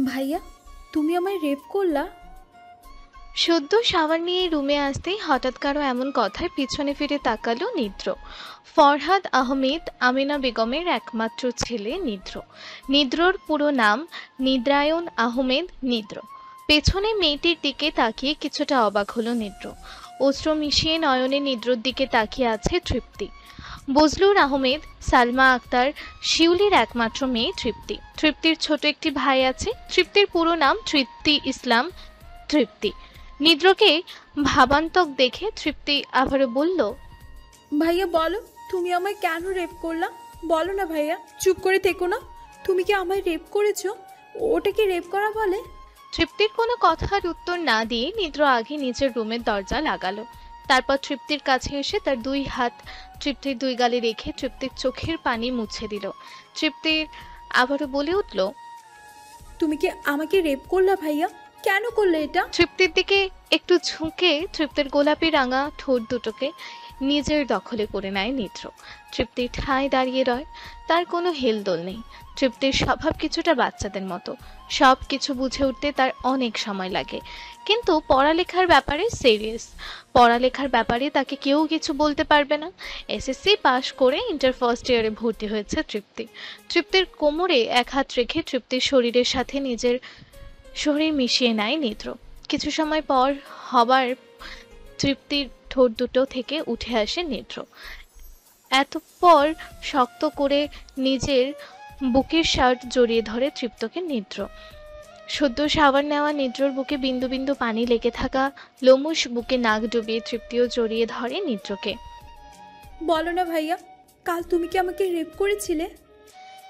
ভাইয়া, তুমি আমায় রেপ করলা? সদ্য শাওয়ার নিয়ে রুমে আসতেই হঠাৎ কারো এমন কথায় পিছনে ফিরে তাকালো নিদ্র। ফরহাদ আহমেদ আমেনা বেগমের একমাত্র ছেলে নিদ্র। নিদ্রর পুরো নাম নিদ্রায়ন আহমেদ নিদ্র। পেছনে মেয়েটির দিকে তাকিয়ে কিছুটা অবাক হলো নিদ্র। অশ্রু মিশিয়ে নয়নে নিদ্রর দিকে তাকিয়ে আছে তৃপ্তি। বজলুর আহমেদ, সালমা আক্তার, শিউলির একমাত্র মেয়ে তৃপ্তি। তৃপ্তির ছোট একটি ভাই আছে। তৃপ্তির পুরো নাম তৃপ্তি ইসলাম তৃপ্তি। নিদ্রকে ভাবান্তক দেখে তৃপ্তি আবারও বলল, ভাইয়া বলো, তুমি আমায় কেন রেপ করলা? বলো না ভাইয়া, চুপ করে থেকো না। তুমি কি আমায় রেপ করেছো? ওটা কি রেপ করা বলে? তৃপ্তির কোনো কথার উত্তর না দিয়ে নিদ্র আগে নিজের রুমের দরজা লাগালো। তারপর তৃপ্তির কাছে এসে তার দুই হাত তৃপ্তির দুই গালে রেখে তৃপ্তির চোখের পানি মুছে দিল। তৃপ্তির আবারও বলে উঠল, তুমি কি আমাকে রেপ করলা ভাইয়া? কেন করলে এটা? তৃপ্তির দিকে একটু ঝুঁকে তৃপ্তির গোলাপি রাঙা ঠোঁট দুটোকে নিজের দখলে করে নেয় নিদ্র। তৃপ্তির ঠাঁই দাঁড়িয়ে রয়, তার কোনো হেলদোল নেই। তৃপ্তির স্বভাব কিছুটা বাচ্চাদের মতো, সব কিছু বুঝে উঠতে তার অনেক সময় লাগে। কিন্তু পড়ালেখার ব্যাপারে সিরিয়াস। পড়ালেখার ব্যাপারে তাকে কেউ কিছু বলতে পারবে না। এসএসসি পাশ করে ইন্টার ফার্স্ট ইয়ারে ভর্তি হয়েছে তৃপ্তি। তৃপ্তির কোমরে এক হাত রেখে তৃপ্তির শরীরের সাথে নিজের শরীর মিশিয়ে নেয় নিদ্র। কিছু সময় পর হবার তৃপ্তির ঠোঁট দুটো থেকে উঠে আসে নিদ্র। এতপর শক্ত করে নিজের বুকের শার্ট জড়িয়ে ধরে তৃপ্তকে নিদ্র। সদ্য শাওয়ার নেওয়া নিদ্রর বুকে বিন্দু বিন্দু পানি লেগে থাকা লোমুশ বুকে নাক ডুবিয়ে তৃপ্তিও জড়িয়ে ধরে নিদ্রকে। বলো না ভাইয়া, কাল তুমি কি আমাকে রেপ করেছিলে?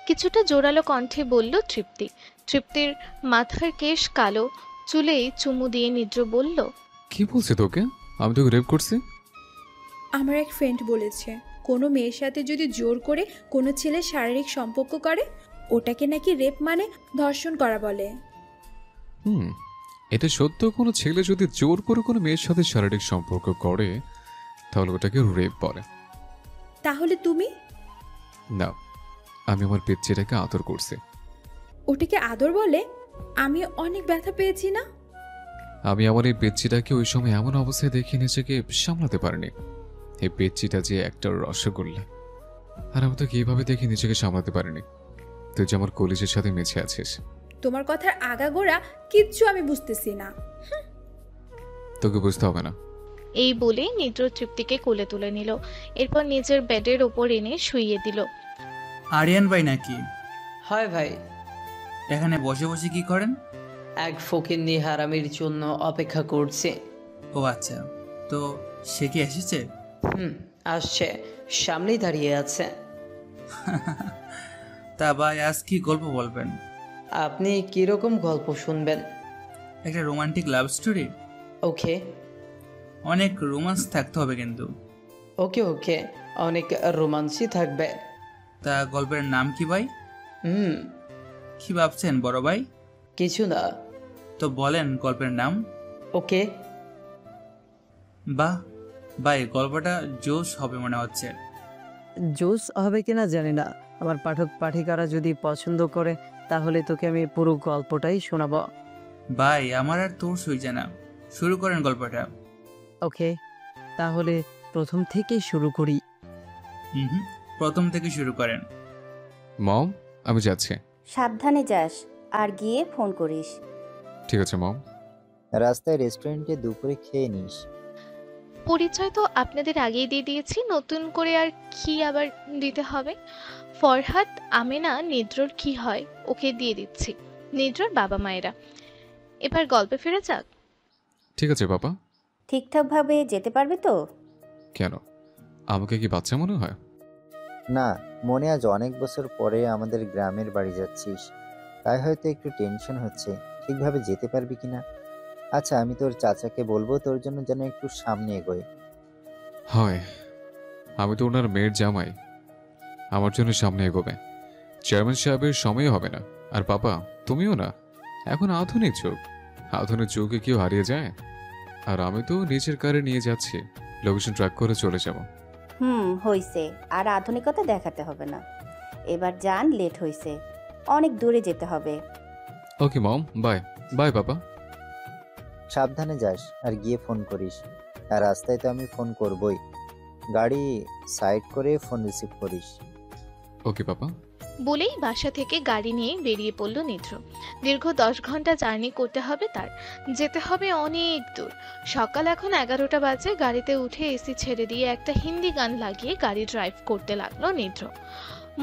কিছুটা জোরালো কণ্ঠে বলল তৃপ্তি। তৃপ্তির মাথার কেশ কালো, চুলেই চুমু দিয়ে নিদ্র বলল, কি বলছে তোকে? আমি তোকে রেপ করছি? আমার এক ফ্রেন্ড বলেছে, কোনো মেয়ের সাথে যদি জোর করে কোনো ছেলে শারীরিক সম্পর্ক করে, ওটাকে নাকি রেপ মানে ধর্ষণ করা বলে। এটা সত্য। কোনো ছেলে যদি জোর করে কোনো মেয়ের সাথে শারীরিক সম্পর্ক করে তাহলে ওটাকে রেপ বলে। তাহলে তুমি? না, আমি আমার পেচ্ছিটাকে আদর করছি। ওটাকে আদর বলে? আমি অনেক ব্যথা পেয়েছি না? আমি আমার এই পেচ্ছিটাকে ওই সময় এমন অবস্থায় দেখে নিজেকে সামলাতে পারিনি। এই পেচ্ছিটা যে একটা রসগোল্লা, আর আমি তোকে এইভাবে দেখে নিজেকে সামলাতে পারিনি। তুই যে আমার কলিজের সাথে মিশে আছিস। তোমার কথার আগাগোড়া কিচ্ছু আমি বুঝতেছি না। তোকে বুঝতে হবে না। এই বলে নিদ্র তৃপ্তিকে কোলে তুলে নিল। এরপর নিজের বেডের ওপর এনে শুইয়ে দিল। আরিয়ান ভাই নাকি? হয় ভাই। এখানে বসে বসে কি করেন? এক ফকিন্নি হারামির জন্য অপেক্ষা করছে। ও আচ্ছা, তো সে কি এসেছে? আসছে, সামনেই দাঁড়িয়ে আছে। তা ভাই, আজ কি গল্প বলবেন? আপনি কিরকম গল্প শুনবেন? একটা রোমান্টিক লাভ স্টোরি। ওকে অনেক রোমান্স থাকতে হবে কিন্তু। ওকে ওকে, অনেক রোমান্সই থাকবে। তা গল্পের নাম কি ভাই? কি ভাবছেন বড় ভাই? কিছু না। তো বলেন গল্পের নাম। ওকে। বাহ ভাই, গল্পটা জোশ হবে মনে হচ্ছে। জোস হবে কিনা জানি না, আমার পাঠক পাঠিকারা যদি পছন্দ করে তাহলে তোকে আমি পুরো গল্পটাই শোনাবো। ভাই আমার আর তোর সইছে না, শুরু করেন গল্পটা। ওকে, তাহলে প্রথম থেকে শুরু করি। প্রথম থেকে শুরু করেন। মম, আমি যাচ্ছি। সাবধানে যাস, আর গিয়ে ফোন করিস। ঠিক আছে মম। রাস্তায় রেস্টুরেন্টে দুপুরে খেয়ে নিস। পরিচয় তো আপনাদের আগেই দিয়ে দিয়েছি, নতুন করে আর কি আবার দিতে হবে? ফরহাদ আমেনা নিদ্রর কি হয় ওকে দিয়ে দিচ্ছি, নিদ্রর বাবা মায়েরা। এবার গল্পে ফিরে যাক। ঠিক আছে বাবা। ঠিকঠাকভাবে যেতে পারবে তো? কেন, আমাকে কি বাচ্চা মনে হয়? না, মনে আজ অনেক বছর পরে আমাদের গ্রামের বাড়ি যাচ্ছিস, তাই হয়তো একটু টেনশন হচ্ছে ঠিকভাবে যেতে পারবি কিনা। আচ্ছা, আমি তোর চাচাকে বলবো তোর জন্য যেন একটু সামনে এগোয়। হয়, আমি তো ওনার মেয়ের জামাই, আমার জন্য সামনে এগোবে। চেয়ারম্যান সাহেবের সময় হবে না। আর বাবা তুমিও না, এখন আধুনিক যুগ, আধুনিক যুগে কেউ হারিয়ে যায়? আর আমি তো নিজের কারে নিয়ে যাচ্ছি, লোকেশন ট্র্যাক করে চলে যাব। হইছে। আর আধুনিকতা দেখাতে হবে না। এবার যান, লেট হইছে, অনেক দূরে যেতে হবে। ওকে মম, বাই বাই বাবা। সাবধানে যাস আর গিয়ে ফোন করিস। আর রাস্তায় তো আমি ফোন করবই। গাড়ি সাইড করে ফোন রিসিভ করিস। ওকে বাবা। বলেই বাসা থেকে গাড়ি নিয়ে বেরিয়ে পড়ল নিদ্র। দীর্ঘ 10 ঘন্টা জার্নি করতে হবে তার, যেতে হবে অনেক দূর। সকাল এখন 11টা বাজে। গাড়িতে উঠে এসি ছেড়ে দিয়ে একটা হিন্দি গান লাগিয়ে গাড়ি ড্রাইভ করতে লাগলো নিদ্র।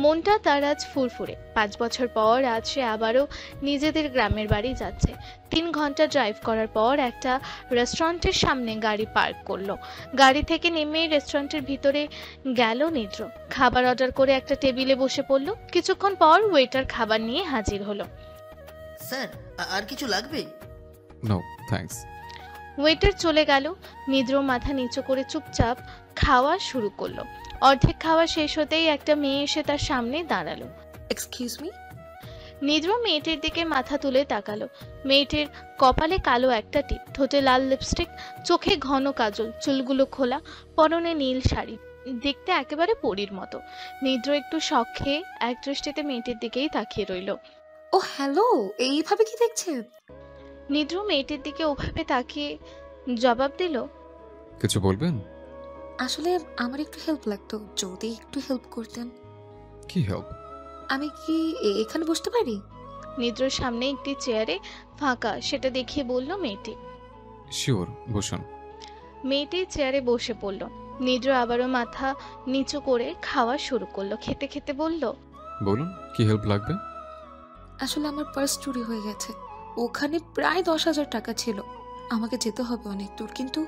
মনটা তার আজ ফুরফুরে। 5 বছর পর আজ সে আবারও নিজেদের গ্রামের বাড়ি যাচ্ছে। 3 ঘন্টা ড্রাইভ করার পর একটা রেস্টুরেন্টের সামনে গাড়ি পার্ক করলো। গাড়ি থেকে নেমে রেস্টুরেন্টের ভিতরে গেল নিদ্র। খাবার অর্ডার করে একটা টেবিলে বসে পড়ল। কিছুক্ষণ পর ওয়েটার খাবার নিয়ে হাজির হলো। স্যার, আর কিছু লাগবে? No thanks. ওয়েটার চলে গেল। নিদ্র মাথা নিচু করে চুপচাপ খাওয়া শুরু করলো। অর্ধেক খাওয়া শেষ হতেই একটা মেয়ে এসে তার সামনে দাঁড়ালো। Excuse me. নিদ্র মেয়েটির দিকে মাথা তুলে তাকালো। মেয়েটির কপালে কালো একটা টিপ, ঠোঁটে লাল লিপস্টিক, চোখে ঘন কাজল, চুলগুলো খোলা, পরনে নীল শাড়ি, দেখতে একেবারে পরীর মতো। নিদ্র একটু শখ খেয়ে এক দৃষ্টিতে মেয়েটির দিকেই তাকিয়ে রইল। ও হ্যালো, এইভাবে কি দেখছেন? নিদ্র মেয়েটির দিকে ওভাবে তাকিয়ে জবাব দিল, কিছু বলবেন? আসলে আমার একটু হেল্প লাগতো, যদি একটু হেল্প করতেন। কি হেল্প? আমি কি এখানে বসতে পারি? নিদ্রর সামনে একটি চেয়ারে ফাঁকা, সেটা দেখিয়ে বলল মেয়েটি। শিওর, বসুন। মেয়েটি চেয়ারে বসে পড়ল। নিদ্র আবারও মাথা নিচু করে খাওয়া শুরু করলো। খেতে খেতে বলল, বলুন কি হেল্প লাগবে? আসলে আমার পার্স চুরি হয়ে গেছে। ওখানে প্রায় 10,000 টাকা ছিল। আমাকে যেতে হবে অনেক দূর, কিন্তু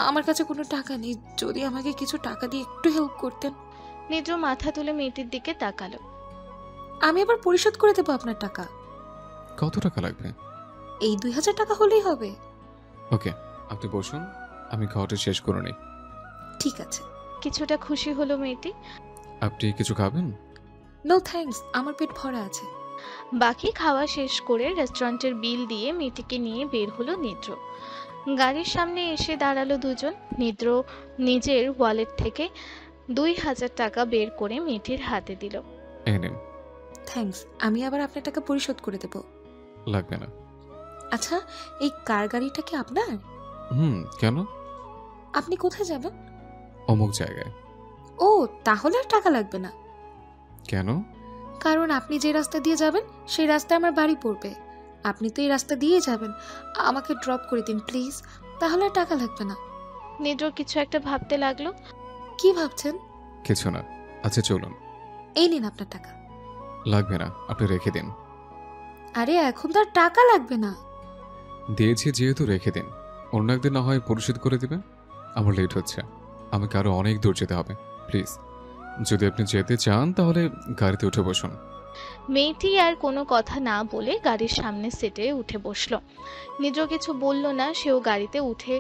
আমার কাছে কোনো টাকা নেই। যদি আমাকে কিছু টাকা দিয়ে একটু হেল্প করতেন। নিদ্র মাথা তুলে মেয়েটির দিকে তাকালো। আমি আবার পরিশোধ করে দেবো আপনার টাকা। কত টাকা লাগবে? এই 2,000 টাকা হলেই হবে। ওকে, আপনি বসুন, আমি খাওয়াটা শেষ করে নিই। ঠিক আছে। কিছুটা খুশি হলো মেয়েটি। আপনি কিছু খাবেন? নো থ্যাঙ্কস, আমার পেট ভরা আছে। বাকি খাওয়া শেষ করে রেস্টুরেন্টের বিল দিয়ে মেয়েটিকে নিয়ে বের হলো নিদ্র। গাড়ির সামনে এসে দাঁড়ালো দুজন। নিদ্র নিজের ওয়ালেট থেকে 2,000 টাকা বের করে মেয়েটির হাতে দিল। এই নিন। থ্যাঙ্কস, আমি আবার আপনার টাকা পরিশোধ করে দেব। লাগবে না। আচ্ছা, এই কার গাড়িটা কি আপনার? কেন? আপনি কোথায় যাবেন? অমুক জায়গায়। ও, তাহলে আর টাকা লাগবে না। কেন? কারণ আপনি যে রাস্তা দিয়ে যাবেন সেই রাস্তায় আমার বাড়ি পড়বে। আপনি তো এই রাস্তা দিয়ে যাবেন, আমাকে ড্রপ করে দিন প্লিজ, তাহলে আর টাকা লাগবে না। নিদ্র কিছু একটা ভাবতে লাগলো। কি ভাবছেন? কিছু না। আচ্ছা চলুন। এই নিন আপনার টাকা। লাগবে না, আপনি রেখে দিন। আরে এখন তো আর টাকা লাগবে না। দিয়েছি যেহেতু রেখে দিন, অন্য একদিন না হয় পরিশোধ করে দিবেন। আমার লেট হচ্ছে, আমাকে আরো অনেক দূর যেতে হবে। প্লিজ, যদি আপনি যেতে চান তাহলে গাড়িতে উঠে বসুন। মেয়েটি আর কোনো কথা না বলে গাড়ির সামনে সিটে উঠে বসলো। নিদ্র কিছু বলল না, সেও গাড়িতে উঠে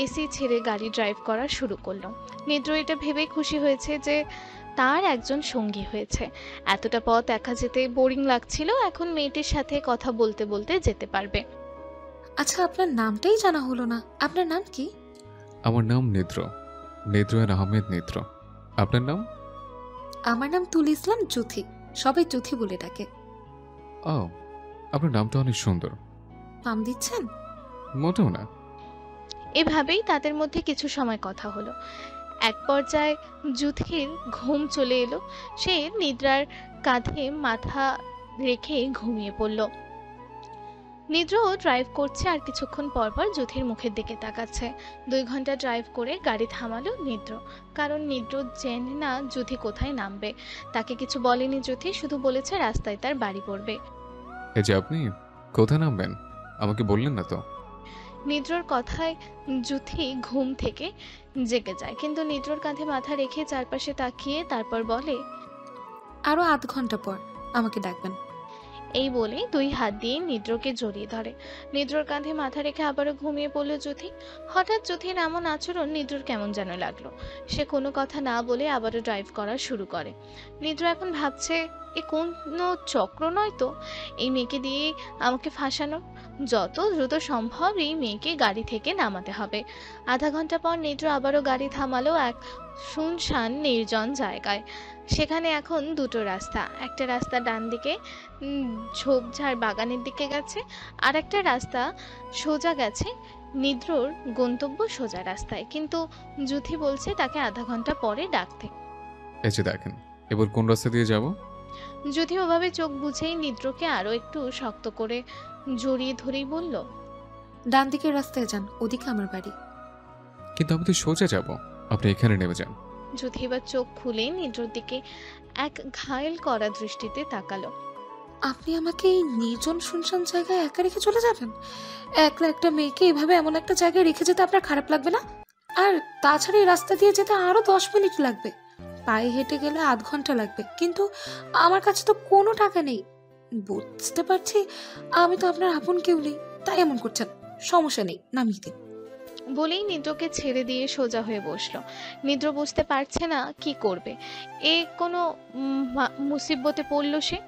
এসি ছেড়ে গাড়ি ড্রাইভ করা শুরু করলো। নিদ্র এটা ভেবে খুশি হয়েছে যে তার একজন সঙ্গী হয়েছে। এতটা পথ একা যেতে বোরিং লাগছিল, এখন মেয়েটির সাথে কথা বলতে বলতে যেতে পারবে। আচ্ছা, আপনার নামটাই জানা হলো না। আপনার নাম কি? আমার নাম নিদ্র, নিদ্রয়ন আহমেদ নিদ্র। আপনার নাম? আমার নাম তুল ইসলাম জুথি, সবাই জুথি বলে ডাকে। ও, আপনার নামটা অনেক সুন্দর। নাম দিচ্ছেন? মোটেও না। এভাবেই তাদের মধ্যে কিছু সময় কথা হলো। এক পর্যায়ে জুথির ঘুম চলে এলো। সে নিদ্রার কাঁধে মাথা রেখে ঘুমিয়ে পড়ল। নিদ্রও ড্রাইভ করছে আর কিছুক্ষণ পর পর জুথির মুখের দিকে তাকাচ্ছে। 2 ঘন্টা ড্রাইভ করে গাড়ি থামালো নিদ্র, কারণ নিদ্র জেনে না জুথি কোথায় নামবে। তাকে কিছু বলেনি জুথি, শুধু বলেছে রাস্তায় তার বাড়ি পড়বে। এই যে আপনি কোথায় নামবেন আমাকে বললেন না তো। নিদ্রর কথায় জুথি ঘুম থেকে জেগে যায়, কিন্তু নিদ্রর কাঁধে মাথা রেখে চারপাশে তাকিয়ে তারপর বলে, আরো 8 ঘন্টা পর আমাকে ডাকবেন। এই বলে 2 হাত দিয়ে নিদ্রকে জড়িয়ে ধরে। নিদ্রর কাঁধে মাথা রেখে আবারও ঘুমিয়ে পড়ল জুথি। হঠাৎ জুথির এমন আচরণ নিদ্রর কেমন যেন লাগলো। সে কোনো কথা না বলে আবারও ড্রাইভ করা শুরু করে। নিদ্র এখন ভাবছে এ কোনো চক্র নয় তো এই মেয়েকে দিয়ে আমাকে ফাঁসানো? যত দ্রুত সম্ভব এই মেয়েকে গাড়ি থেকে নামাতে হবে। আধা ঘন্টা পর নিদ্র আবারও গাড়ি থামালো এক শুনশান নির্জন জায়গায়। সেখানে এখন দুটো রাস্তা, একটা রাস্তা ডান দিকে ঝোপঝাড় বাগানের দিকে গেছে, আর একটা রাস্তা সোজা গেছে নিদ্রর গন্তব্য সোজা রাস্তায়। কিন্তু জুথি বলছে তাকে আধা ঘন্টা পরে ডাকতে। এই যে দেখেন, এবার কোন রাস্তা দিয়ে যাব? জুথি ওভাবে চোখ বুঝেই নিদ্রকে আরো একটু শক্ত করে জড়িয়ে ধরেই বলল, ডান দিকের রাস্তায় যান, ওদিকে আমার বাড়ি। কিন্তু আমি তো সোজা যাব, আপনি এখানে নেমে যান। জুথি এবার চোখ খুলে নিদ্রর দিকে এক ঘায়েল করা দৃষ্টিতে তাকালো। আপনি আমাকে এই নির্জন শুনশান জায়গায় একা রেখে চলে যাবেন? একলা একটা মেয়েকে এভাবে এমন একটা জায়গায় রেখে যেতে আপনার খারাপ লাগবে না? আর তাছাড়া এই রাস্তা দিয়ে যেতে আরো 10 মিনিট লাগবে, পায়ে হেঁটে গেলে আধ ঘন্টা লাগবে। কিন্তু আমার কাছে তো কোনো টাকা নেই। বুঝতে পারছি আমি তো আপনার আপন কেউ নেই, তাই এমন করছেন। সমস্যা নেই, নামিয়ে দিন। বলেই নিদ্রকে ছেড়ে দিয়ে সোজা হয়ে বসলো। নিদ্র বুঝতে পারছে না কি করবে। এ কোনো মুসিবতে পড়ল সে।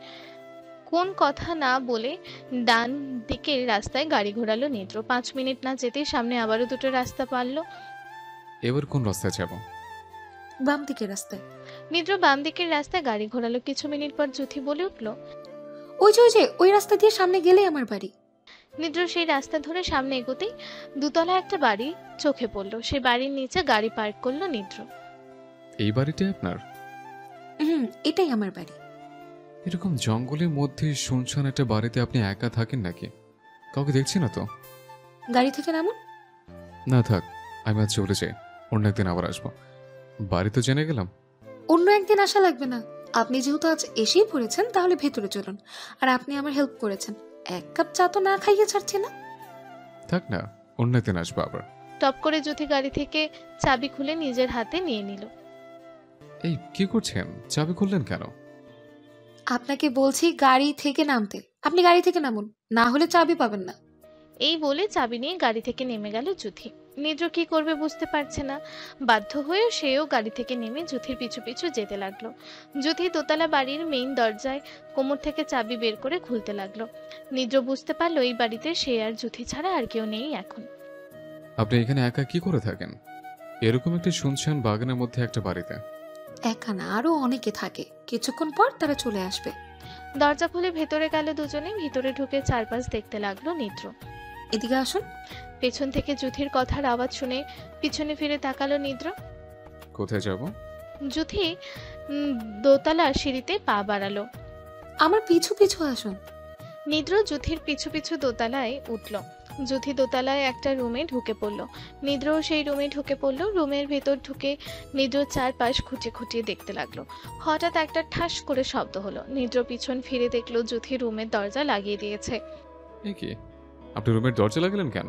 কোন কথা না বলে ডান দিকের রাস্তায় গাড়ি ঘোরালো নিদ্র। 5 মিনিট না যেতেই সামনে আবারও দুটো রাস্তা পারল। এবার কোন রাস্তায় যাব? বাম দিকের রাস্তায়। নিদ্র বাম দিকের রাস্তায় গাড়ি ঘোরালো। কিছু মিনিট পর জুথি বলে উঠল, ওই যে ওই রাস্তা দিয়ে সামনে গেলেই আমার বাড়ি। নিদ্র সেই রাস্তা ধরে সামনে এগোতেই দুতলা একটা বাড়ি চোখে পড়লো। সে বাড়ির নিচে গাড়ি পার্ক করলো নিদ্র। এই বাড়িটা আপনার? এটাই আমার বাড়ি। এরকম জঙ্গলের মধ্যে শুনশান একটা বাড়িতে আপনি একা থাকেন নাকি? কাউকে দেখছি না তো। গাড়ি থেকে নামুন। না থাক, আমি আজ চলে যাই, অন্য একদিন আবার আসবো। বাড়ি তো জেনে গেলাম। অন্য একদিন আসা লাগবে না। আপনি যেহেতু আজ এসেই পড়েছেন, তাহলে ভেতরে চলুন। আর আপনি আমার হেল্প করেছেন, এক কাপ চা তো না খাইয়ে ছাড়ছি না। থাক না, অন্য একদিন আসবো আবার। টপ করে জুথি গাড়ি থেকে চাবি খুলে নিজের হাতে নিয়ে নিল। এই কি করছেন? চাবি খুললেন কেন? আপনাকে বলছি গাড়ি থেকে নামতে। আপনি গাড়ি থেকে নামুন, না হলে চাবি পাবেন না। এই বলে চাবি নিয়ে গাড়ি থেকে নেমে গেল জুথি। নিদ্র কি করবে বুঝতে পারছে না। বাধ্য হয়ে সেও গাড়ি থেকে নেমে জুথির পিছু পিছু যেতে লাগলো। জুথি দোতলা বাড়ির মেইন দরজায় কোমর থেকে চাবি বের করে খুলতে লাগলো। নিদ্র বুঝতে পারলো এই বাড়িতে সে আর জুথি ছাড়া আর কেউ নেই এখন। আপনি এখানে একা কি করে থাকেন এরকম একটা শুনশান বাগানের মধ্যে একটা বাড়িতে? একা না, আরো অনেকে থাকে। কিছুক্ষণ পর তারা চলে আসবে। দরজা খুলে ভেতরে গেল দুজনে। ভিতরে ঢুকে চারপাশ দেখতে লাগলো নিদ্র। এদিকে আসুন। পেছন থেকে জুথির কথার আওয়াজ শুনে পিছনে ফিরে তাকালো নিদ্র। কোথায় যাব? জুথি দোতলা সিঁড়িতে পা বাড়ালো। আমার পিছু পিছু আসুন। নিদ্র জুথির পিছু পিছু দোতলায় উঠল। জুথি দোতলায় একটা রুমে ঢুকে পড়লো। নিদ্রও সেই রুমে ঢুকে পড়লো। রুমের ভেতর ঢুকে নিদ্র চারপাশ খুঁটিয়ে খুঁটিয়ে দেখতে লাগলো। হঠাৎ একটা ঠাস করে শব্দ হলো। নিদ্র পিছন ফিরে দেখলো জুথি রুমের দরজা লাগিয়ে দিয়েছে। এ কি, আপনি রুমের দরজা লাগালেন কেন?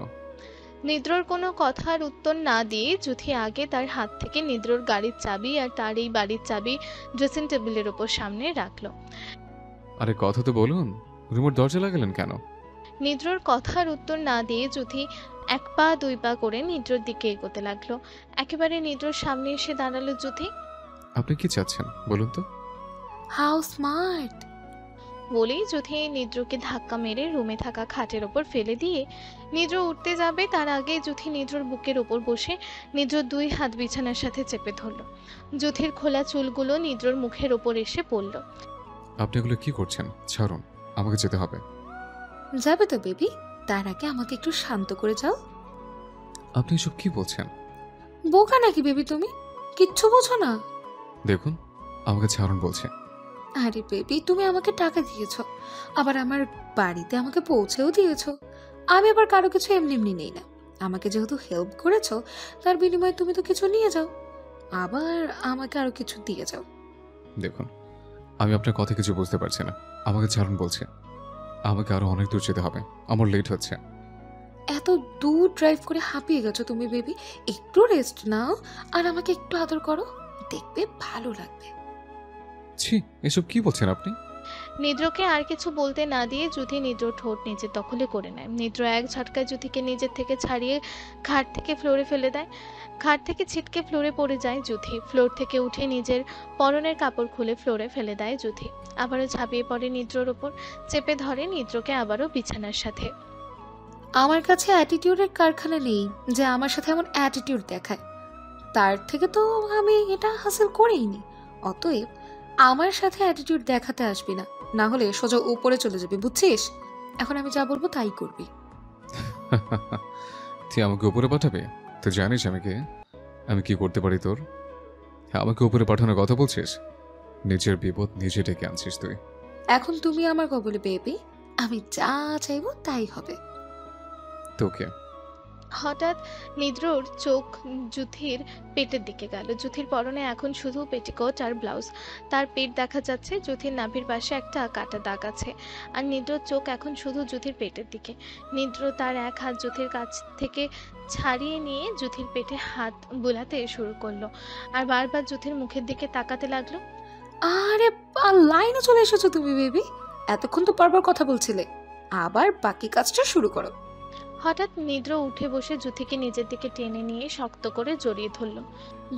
নিদ্রর কোনো কথার উত্তর না দিয়ে জুথি আগে তার হাত থেকে নিদ্রর গাড়ির চাবি আর তার এই বাড়ির চাবি ড্রেসিং টেবিলের উপর সামনে রাখলো। আরে কথা তো বলুন, রুমের দরজা লাগালেন কেন? নিদ্রর কথার উত্তর না দিয়ে জুথি 1 পা 2 পা করে নিদ্রর দিকে এগোতে লাগলো। একেবারে নিদ্রর সামনে এসে দাঁড়ালো জুথি। আপনি কি চাচ্ছেন বলুন তো? How smart! বলেই জুথি নিদ্রকে ধাক্কা মেরে রুমে থাকা খাটের ওপর ফেলে দিয়ে নিদ্র উঠতে যাবে তার আগে জুথি নিদ্রর বুকের ওপর বসে নিদ্রর 2 হাত বিছানার সাথে চেপে ধরলো। জুথির খোলা চুলগুলো নিদ্রর মুখের ওপর এসে পড়ল। আপনি এগুলো কি করছেন? ছাড়ুন, আমাকে যেতে হবে। যাবে তো বেবি, তার আগে আমাকে একটু শান্ত করে যাও। আপনি এসব কি বলছেন? বোকা নাকি বেবি তুমি? কিচ্ছু বোঝো না? দেখুন, আমাকে ছাড়ুন বলছে। আরে বেবি, তুমি আমাকে টাকা দিয়েছো, আবার আমার বাড়িতে আমাকে পৌঁছেও দিয়েছো। আমি আবার কারো কিছু এমনি এমনি নেই না। আমাকে যেহেতু হেল্প করেছো, তার বিনিময়ে তুমি তো কিছু নিয়ে যাও, আবার আমাকে আরো কিছু দিয়ে যাও। দেখুন, আমি আপনার কথা কিছু বুঝতে পারছি না। আমাকে ছাড়ুন বলছে। আমাকে আরো অনেক দূর যেতে হবে, আমার লেট হচ্ছে। এত দূর ড্রাইভ করে হাঁপিয়ে গেছো তুমি বেবি, একটু রেস্ট নাও আর আমাকে একটু আদর করো, দেখবে ভালো লাগবে। ছি, এসব কি বলছেন আপনি? নিদ্রকে আর কিছু বলতে না দিয়ে যুথি নিদ্র ঠোঁট নিজের দখলে করে নেয়। নিদ্র এক ঝটকায় যুথিকে নিজের থেকে ছাড়িয়ে খাট থেকে ফ্লোরে ফেলে দেয়। খাট থেকে ছিটকে ফ্লোরে পড়ে যায় যুথি। ফ্লোর থেকে উঠে নিজের পরনের কাপড় খুলে ফ্লোরে ফেলে দেয় যুথি। আবারও ঝাঁপিয়ে পড়ে নিদ্রর ওপর, চেপে ধরে নিদ্রকে আবারও বিছানার সাথে। আমার কাছে অ্যাটিটিউডের কারখানা নেই যে আমার সাথে এমন অ্যাটিটিউড দেখায়। তার থেকে তো আমি এটা হাসিল করেইনি। অতএব আমার সাথে অ্যাটিটিউড দেখাতে আসবি না, না হলে সোজা উপরে চলে যাবি, বুঝছিস? এখন আমি যা বলবো তাই করবি। তুই আমাকে উপরে পাঠাবে? তুই জানিস আমি কি করতে পারি তোর? আমাকে উপরে পাঠানোর কথা বলছিস? নিজের বিপদ নিজে ডেকে আনছিস তুই। এখন তুমি আমার কবলে বেবি, আমি যা চাইবো তাই হবে। তোকে হঠাৎ নিদ্রর চোখ যুথির পেটের দিকে গেল। যুথির পরনে এখন শুধু পেটিকোট আর ব্লাউজ, তার পেট দেখা যাচ্ছে। যুথির নাভির পাশে একটা কাটা দাগ আছে। আর নিদ্রর চোখ এখন শুধু যুথির পেটের দিকে। নিদ্র তার এক হাত যুথির কাছ থেকে ছাড়িয়ে নিয়ে যুথির পেটে হাত বুলাতে শুরু করলো, আর বারবার যুথির মুখের দিকে তাকাতে লাগলো। আরে লাইনে চলে এসেছো তুমি বেবি, এতক্ষণ তো বারবার কথা বলছিলে, আবার বাকি কাজটা শুরু করো। হঠাৎ নিদ্র উঠে বসে যুথিকে নিজের দিকে টেনে নিয়ে শক্ত করে জড়িয়ে ধরল।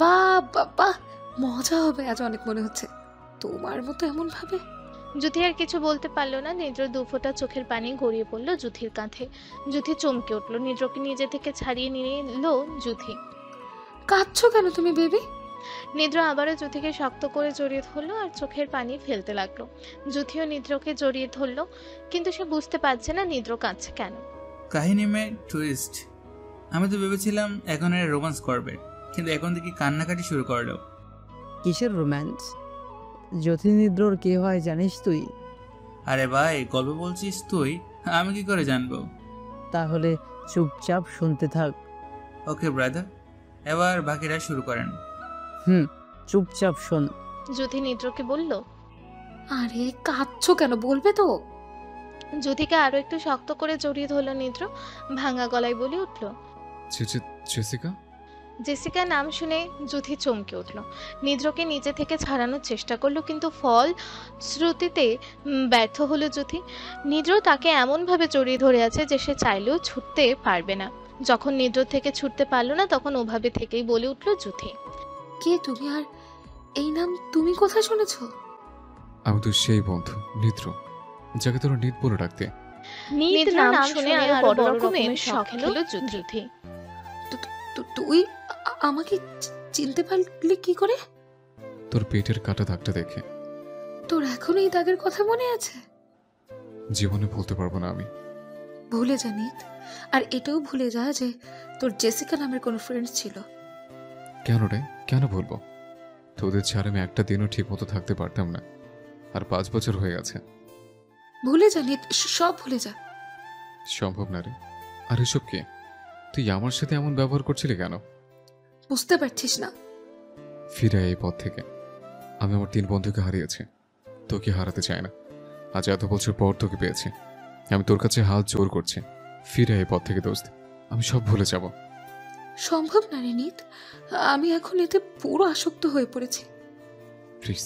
বাহ বাহ বাহ, মজা হবে আজ অনেক মনে হচ্ছে, তোমার মতো এমন ভাবে। যুথি আর কিছু বলতে পারলো না। নিদ্র দুফোঁটা চোখের পানি গড়িয়ে পড়লো যুথির কাঁধে। যুথি চমকে উঠলো। নিদ্রকে নিজে থেকে ছাড়িয়ে নিল যুথি। কাঁদছো কেন তুমি বেবি? নিদ্র আবারও যুথিকে শক্ত করে জড়িয়ে ধরলো আর চোখের পানি ফেলতে লাগলো। যুথিও নিদ্রকে জড়িয়ে ধরলো, কিন্তু সে বুঝতে পারছে না নিদ্র কাঁদছে কেন। কাহিনী মে টুইস্ট। আমি তো ভেবেছিলাম এখন এর রোমান্স করবে, কিন্তু এখন দেখি কান্নাকাটি শুরু করলো। কিসের রোম্যান্স? জ্যোতিনিদ্রর কে হয় জানিস তুই? আরে ভাই, গল্প বলছিস তুই, আমি কি করে জানবো? তাহলে চুপচাপ শুনতে থাক। ওকে ব্রাদার, এবার বাকিরা শুরু করেন। চুপচাপ শোন। যুথি নিদ্রকে বলল। আরে কাঁদছো কেন, বলবে তো? যুথিকে আরো একটু শক্ত করে জড়িয়ে ধরল নিদ্র। ভাঙা গলায় বলে উঠল, জেসিকা। জেসিকা নাম শুনে যুথি চমকে উঠল। নিদ্রকে নিজে থেকে ছাড়ানোর চেষ্টা করলো, কিন্তু ফল শ্রুতিতে ব্যর্থ হলো যুথি। নিদ্র তাকে এমনভাবে জড়িয়ে ধরে আছে যে সে চাইলেও ছুটতে পারবে না। যখন নিদ্র থেকে ছুটতে পারলো না, তখন ওভাবে থেকেই বলে উঠল যুথি। কে তুমি, আর এই নাম তুমি কোথায় শুনেছো? আমি তো সেই বন্ধু নিদ্র, যাকে তোরা নিদ বলে ডাকতে। নিদ নাম শুনে আরো বড় রকমের শখ হলো যুথি। তুই আমাকে চিনতে পারলি কি করে? তোর পেটের কাটা দাগটা দেখে। তোর এখনো এই দাগের কথা মনে আছে? জীবনে বলতে পারবো না আমি। ভুলে যা নিত, আর এটাও ভুলে যা যে তোর জেসিকা নামের কোনো ফ্রেন্ড ছিল। কেন রে, কেন বলবো? তোদের ছাড়া আমি একটা দিনও ঠিক মতো থাকতে পারতাম না, আর 5 বছর হয়ে গেছে। ভুলে যা নিত, সব ভুলে যা। সম্ভব না রে। আর এসব কি? তুই আমার সাথে এমন ব্যবহার করছিলি কেন? বুঝতে পারছিস না? ফিরে এই পথ থেকে। আমি আমার 3 বন্ধুকে হারিয়েছি, তোকে হারাতে চাই না। আজ এত বছর পর তোকে পেয়েছি, আমি তোর কাছে হাত জোর করছি। ফিরে এই পথ থেকে দোস্ত, আমি সব ভুলে যাব। সম্ভব না রে নিত, আমি এখন এতে পুরো আসক্ত হয়ে পড়েছি। প্লিজ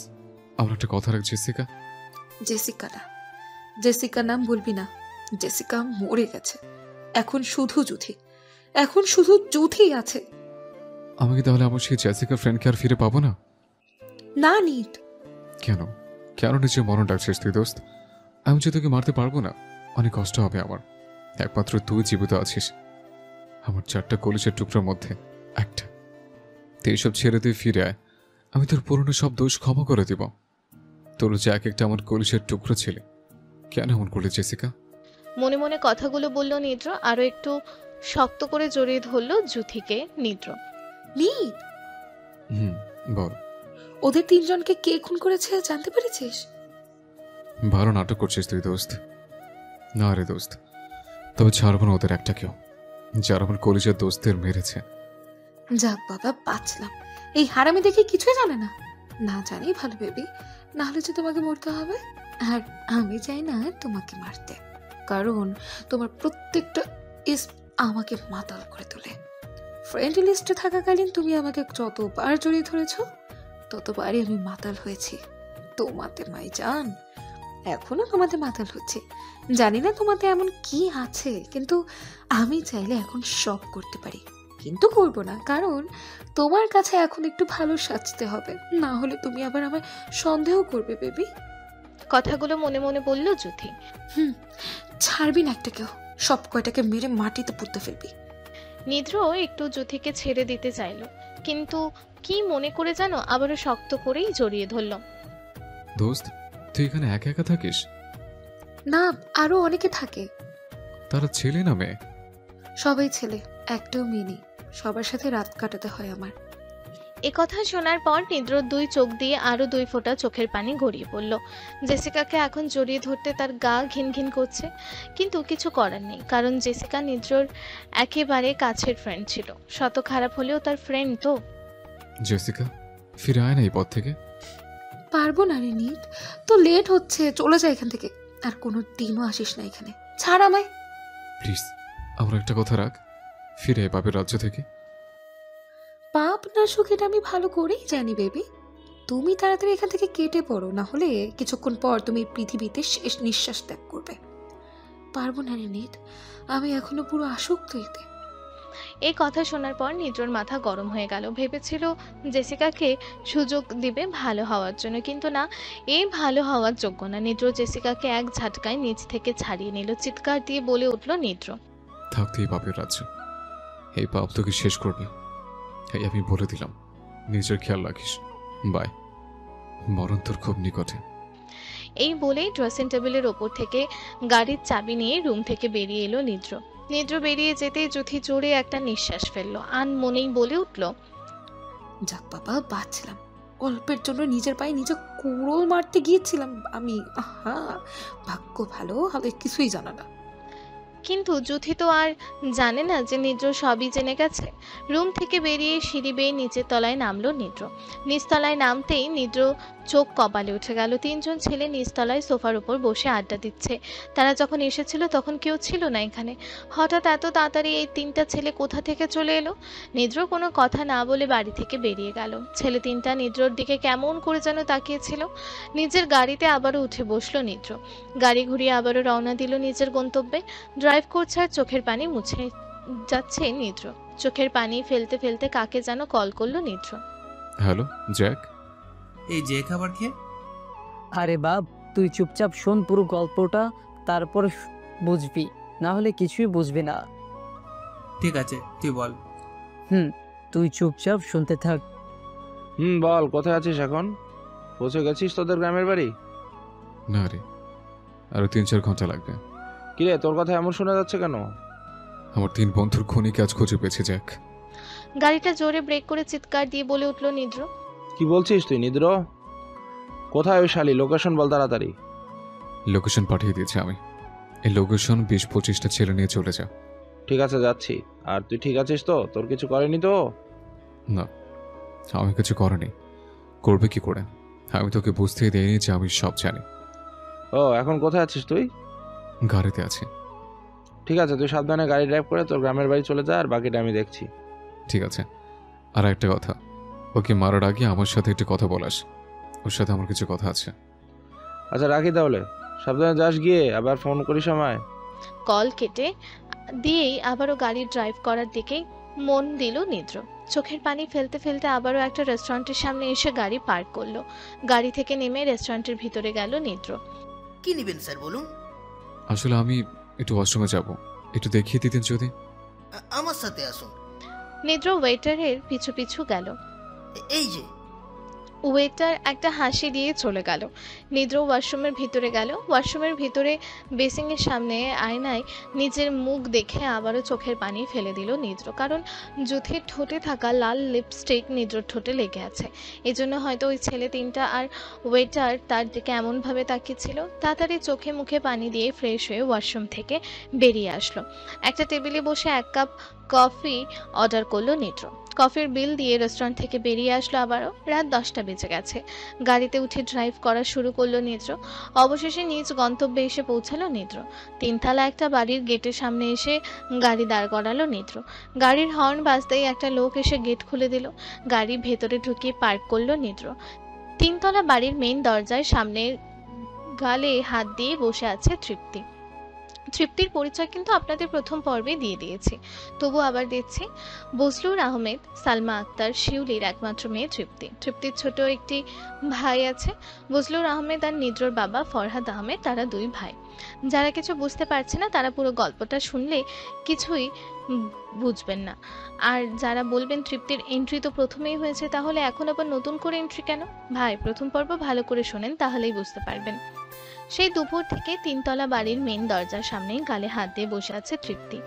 আমার একটা কথা রাখ জেসিকা। জেসিকা না, জেসিকা নাম বলবি না। জেসিকা মরে গেছে, এখন শুধু যুথি, এখন শুধু যুথি আছে। আমি কি তাহলে আমার সেই জেসিকা ফ্রেন্ডকে আর ফিরে পাবো না? না নিত। কেন কেন নিজের মরণ ডাকছিস তুই দোস্ত? আমি যে তোকে মারতে পারবো না, অনেক কষ্ট হবে আমার। একমাত্র তুই জীবিত আছিস আমার 4টা কলিজার টুকরোর মধ্যে একটা। তুই এসব ছেড়ে তুই ফিরে আয়, আমি তোর পুরনো সব দোষ ক্ষমা করে দিব। তোর যে এক একটা আমার কলিজার টুকরো ছেলে, কেন এমন করলি জেসিকা? মনে মনে কথাগুলো বলল নিদ্র, আরো একটু শক্ত করে জড়িয়ে ধরল যুথিকে নিদ্র। নিত, বল। ওদের 3 জনকে কে খুন করেছে জানতে পেরেছিস? ভালো নাটক করছিস তুই দোস্ত। না রে দোস্ত, তবে ছাড়বো না ওদের একটা কেউ, যারা আমার কলিজার দোস্তের মেরেছে। যাক বাবা, বাঁচলাম। এই হারামি দেখে কিছুই জানে না। না জানি ভালো বেবি, না হলে যে তোমাকে মরতে হবে। আর আমি চাই না তোমাকে মারতে, কারণ তোমার প্রত্যেকটা আমাকে মাতাল করে তোলে। ফ্রেন্ড লিস্টে থাকাকালীন তুমি আমাকে যতবার জড়িয়ে ধরেছ, ততবারই আমি মাতাল হয়েছি। তোমাতে মাই জান, এখনো তোমাদের মাতাল হচ্ছে। জানি না তোমাদের এমন কি আছে, কিন্তু আমি চাইলে এখন সব করতে পারি, কিন্তু করব না, কারণ তোমার কাছে এখন একটু ভালো সাজতে হবে, না হলে তুমি আবার আমায় সন্দেহ করবে বেবি। কথাগুলো মনে মনে বলল যুথি। ছাড়বি না একটা কেউ, সব কয়টাকে মেরে মাটিতে পুঁতে ফেলবি। নিদ্র একটু যুথিকে ছেড়ে দিতে চাইল, কিন্তু কি মনে করে যেন আবারও শক্ত করেই জড়িয়ে ধরল। দোস্ত, তুই এখানে একা একা থাকিস? না, আরো অনেকে থাকে। তারা ছেলে না মেয়ে? সবাই ছেলে, একটাও মেয়ে নেই। সবার সাথে রাত কাটাতে হয় আমার। এ কথা শোনার পর নিদ্রর 2 চোখ দিয়ে আরো 2 ফোঁটা চোখের পানি গড়িয়ে পড়ল। জেসিকাকে এখন জড়িয়ে ধরতে তার গা ঘিন ঘিন করছে, কিন্তু কিছু করার নেই, কারণ জেসিকা নিদ্রর একেবারে কাছের ফ্রেন্ড ছিল। শত খারাপ হলেও তার ফ্রেন্ড তো। জেসিকা, ফিরে আয় না এই পথ থেকে। পারবো না রে নিত, তো লেট হচ্ছে, চলে যা এখান থেকে, আর কোনো দিনও আসিস না এখানে, ছাড় আমায়। প্লিজ, আমার একটা কথা রাখ, ফিরে আয় বাপের রাজ্য থেকে। পাপ না সুখ এটা আমি ভালো করেই জানি বেবি। তুমি তাড়াতাড়ি এখান থেকে কেটে পড়ো, না হলে কিছুক্ষণ পর তুমি পৃথিবীতে শেষ নিঃশ্বাস ত্যাগ করবে। পারবো না রে নিত, আমি এখনো পুরো আসক্ত এতে। এই কথা শোনার পর নিদ্রর মাথা গরম হয়ে গেল। ভেবেছিল জেসিকাকে সুযোগ দিবে ভালো হওয়ার জন্য, কিন্তু না, এই ভালো হওয়ার যোগ্য না। নিদ্র জেসিকাকে এক ঝাটকায় নিচ থেকে ছাড়িয়ে নিল। চিৎকার দিয়ে বলে উঠল নিদ্র, থাকতে এই পাপের রাজ্য, এই পাপ তোকে শেষ করবে। এই আমি বলে দিলাম, নিজের খেয়াল রাখিস। বাই, মরণ তোর খুব নিকটে। এই বলেই ড্রেসিং টেবিলের ওপর থেকে গাড়ির চাবি নিয়ে রুম থেকে বেরিয়ে এলো নিদ্র। নিদ্র বেরিয়ে যেতেই যুথি জোরে একটা নিঃশ্বাস ফেললো। মনেই বলে উঠল, যাক বাবা, বাঁচছিলাম। অল্পের জন্য নিজের পায়ে নিজে কুড়োল মারতে গিয়েছিলাম আমি। আহা, ভাগ্য ভালো, হবে কিছুই জানা না। কিন্তু যুথি তো আর জানে না যে নিদ্র সবই জেনে গেছে। রুম থেকে বেরিয়ে সিঁড়ি বেয়ে নিচের তলায় নামলো নিদ্র। নিচতলায় নামতেই নিদ্র চোখ কপালে উঠে গেল। 3 জন ছেলে নিচতলায় সোফার উপর বসে আড্ডা দিচ্ছে। তারা যখন এসেছিল তখন কেউ ছিল না এখানে। হঠাৎ এত তাড়াতাড়ি এই 3টা ছেলে কোথা থেকে চলে এলো? নিদ্র কোনো কথা না বলে বাড়ি থেকে বেরিয়ে গেল। ছেলে 3টা নিদ্রর দিকে কেমন করে যেন তাকিয়েছিল। নিজের গাড়িতে আবারও উঠে বসলো নিদ্র। গাড়ি ঘুরিয়ে আবারও রওনা দিল নিজের গন্তব্যে। ড্রাইভ করছে আর চোখের পানি মুছে যাচ্ছে নিদ্র। চোখের পানি ফেলতে ফেলতে কাকে যেন কল করলো নিদ্র। Hello Jack. এই যে খাবার খেয়ে। আরে বাপ, তুই চুপচাপ শোন পুরো গল্পটা, তারপর বুঝবি, না হলে কিছুই বুঝবি না। ঠিক আছে, তুই বল। তুই চুপচাপ শুনতে থাক। বল, কোথায় আছিস এখন? পৌঁছে গেছিস তোদের গ্রামের বাড়ি? না রে, আরো 3-4 ঘন্টা লাগবে। কিরে, তোর কথা এমন শোনা যাচ্ছে কেন? আমার 3 বন্ধুর খুনিকে আজ খুঁজে পেয়েছে জ্যাক। গাড়িটা জোরে ব্রেক করে চিৎকার দিয়ে বলে উঠল নিদ্র। কি বলছিস তুই নিদ্র? কোথায় ওই শালি? লোকেশন বল তাড়াতাড়ি। লোকেশন পাঠিয়ে দিয়েছি আমি। এই লোকেশন 20-25টা ছেলে নিয়ে চলে যা। ঠিক আছে, যাচ্ছি। আর তুই ঠিক আছিস তো? তোর কিছু করেনি তো? না, আমি কিছু করিনি। করবে কি করে? আমি তোকে বুঝতেই দেইনি যে আমি সব জানি। ও, এখন কোথায় আছিস তুই? গাড়িতে আছি। ঠিক আছে, তুই সাবধানে গাড়ি ড্রাইভ করে তোর গ্রামের বাড়ি চলে যা, আর বাকিটা আমি দেখছি। ঠিক আছে। আর একটা কথা, ওকে মারার আগে আমার সাথে একটু কথা বলাস। ওর সাথে আমার কিছু কথা আছে। আচ্ছা, রাখি তাহলে। সাবধানে যাস গিয়ে, আবার ফোন করিস আমায়। কল কেটে দিয়েই আবারও গাড়ি ড্রাইভ করার দিকে মন দিল নিদ্র। চোখের পানি ফেলতে ফেলতে আবারও একটা রেস্টুরেন্টের সামনে এসে গাড়ি পার্ক করলো। গাড়ি থেকে নেমে রেস্টুরেন্টের ভিতরে গেল নিদ্র। কি নেবেন স্যার, বলুন। আসলে আমি একটু ওয়াশরুমে যাব, একটু দেখিয়ে দিতেন যদি। আমার সাথে আসুন। নিদ্র ওয়েটারের পিছু পিছু গেল। এই যে। ওয়েটার একটা হাসি দিয়ে চলে গেল। নিদ্র ওয়াশরুমের ভিতরে গেল। ওয়াশরুমের ভিতরে বেসিংয়ের সামনে আয়নায় নিজের মুখ দেখে আবারও চোখের পানি ফেলে দিল নিদ্র, কারণ যুথির ঠোঁটে থাকা লাল লিপস্টিক নিদ্রর ঠোঁটে লেগে আছে। এজন্য হয়তো ওই ছেলে 3টা আর ওয়েটার তার দিকে এমনভাবে তাকিয়েছিল। তাড়াতাড়ি চোখে মুখে পানি দিয়ে ফ্রেশ হয়ে ওয়াশরুম থেকে বেরিয়ে আসলো। একটা টেবিলে বসে 1 কাপ কফি অর্ডার করলো নিদ্র। কফির বিল দিয়ে রেস্টুরেন্ট থেকে বেরিয়ে আসলো। আবারও রাত 10টা বেজে গেছে। গাড়িতে উঠে ড্রাইভ করা শুরু করলো নিদ্র। অবশেষে নিজ গন্তব্যে এসে পৌঁছালো নিদ্র। 3তলা একটা বাড়ির গেটের সামনে এসে গাড়ি দাঁড় করালো নিদ্র। গাড়ির হর্ন বাজতেই একটা লোক এসে গেট খুলে দিল। গাড়ি ভেতরে ঢুকিয়ে পার্ক করলো নিদ্র। 3তলা বাড়ির মেইন দরজায় সামনে গালে হাত দিয়ে বসে আছে তৃপ্তি। তৃপ্তির পরিচয় কিন্তু আপনাদের প্রথম পর্বে দিয়ে দিয়েছি, তবু আবার দিচ্ছি। বজলুর আহমেদ, সালমা আক্তার, শিউলির একমাত্র মেয়ে তৃপ্তি। তৃপ্তির ছোট একটি ভাই আছে। বজলুর আহমেদ আর নিদ্রর বাবা ফরহাদ আহমেদ, তারা দুই ভাই। যারা কিছু বুঝতে পারছে না তারা পুরো গল্পটা শুনলে কিছুই বুঝবেন না। আর যারা বলবেন তৃপ্তির এন্ট্রি তো প্রথমেই হয়েছে, তাহলে এখন আবার নতুন করে এন্ট্রি কেন? ভাই, প্রথম পর্ব ভালো করে শোনেন, তাহলেই বুঝতে পারবেন। সেই দুপুর থেকে 3তলা বাড়ির মেন দরজার সামনে গালে হাত দিয়ে বসে আছে তৃপ্তি।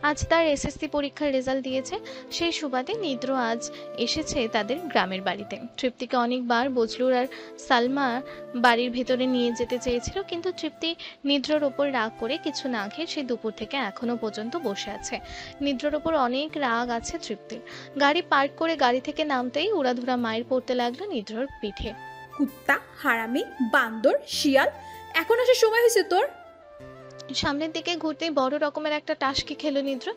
আজ তার এসএসসি পরীক্ষার রেজাল্ট দিয়েছে, সেই সুবাদে নিদ্র আজ এসেছে তাদের গ্রামের বাড়িতে। তৃপ্তিকে অনেকবার বজলুর আর সালমা বাড়ির ভেতরে নিয়ে যেতে চেয়েছিল, কিন্তু তৃপ্তি নিদ্রর ওপর রাগ করে কিছু না খেয়ে সেই দুপুর থেকে এখনো পর্যন্ত বসে আছে। নিদ্রর ওপর অনেক রাগ আছে তৃপ্তির। গাড়ি পার্ক করে গাড়ি থেকে নামতেই উড়াধুরা মায়ের পড়তে লাগলো নিদ্রর পিঠে। কুত্তা, হারামি, বান্দর, শিয়াল, এখন আসার সময় হয়েছে তোর? সামনের দিকে ঘুরতেই বড় রকমের একটা টাসকি খেলো নিদ্র।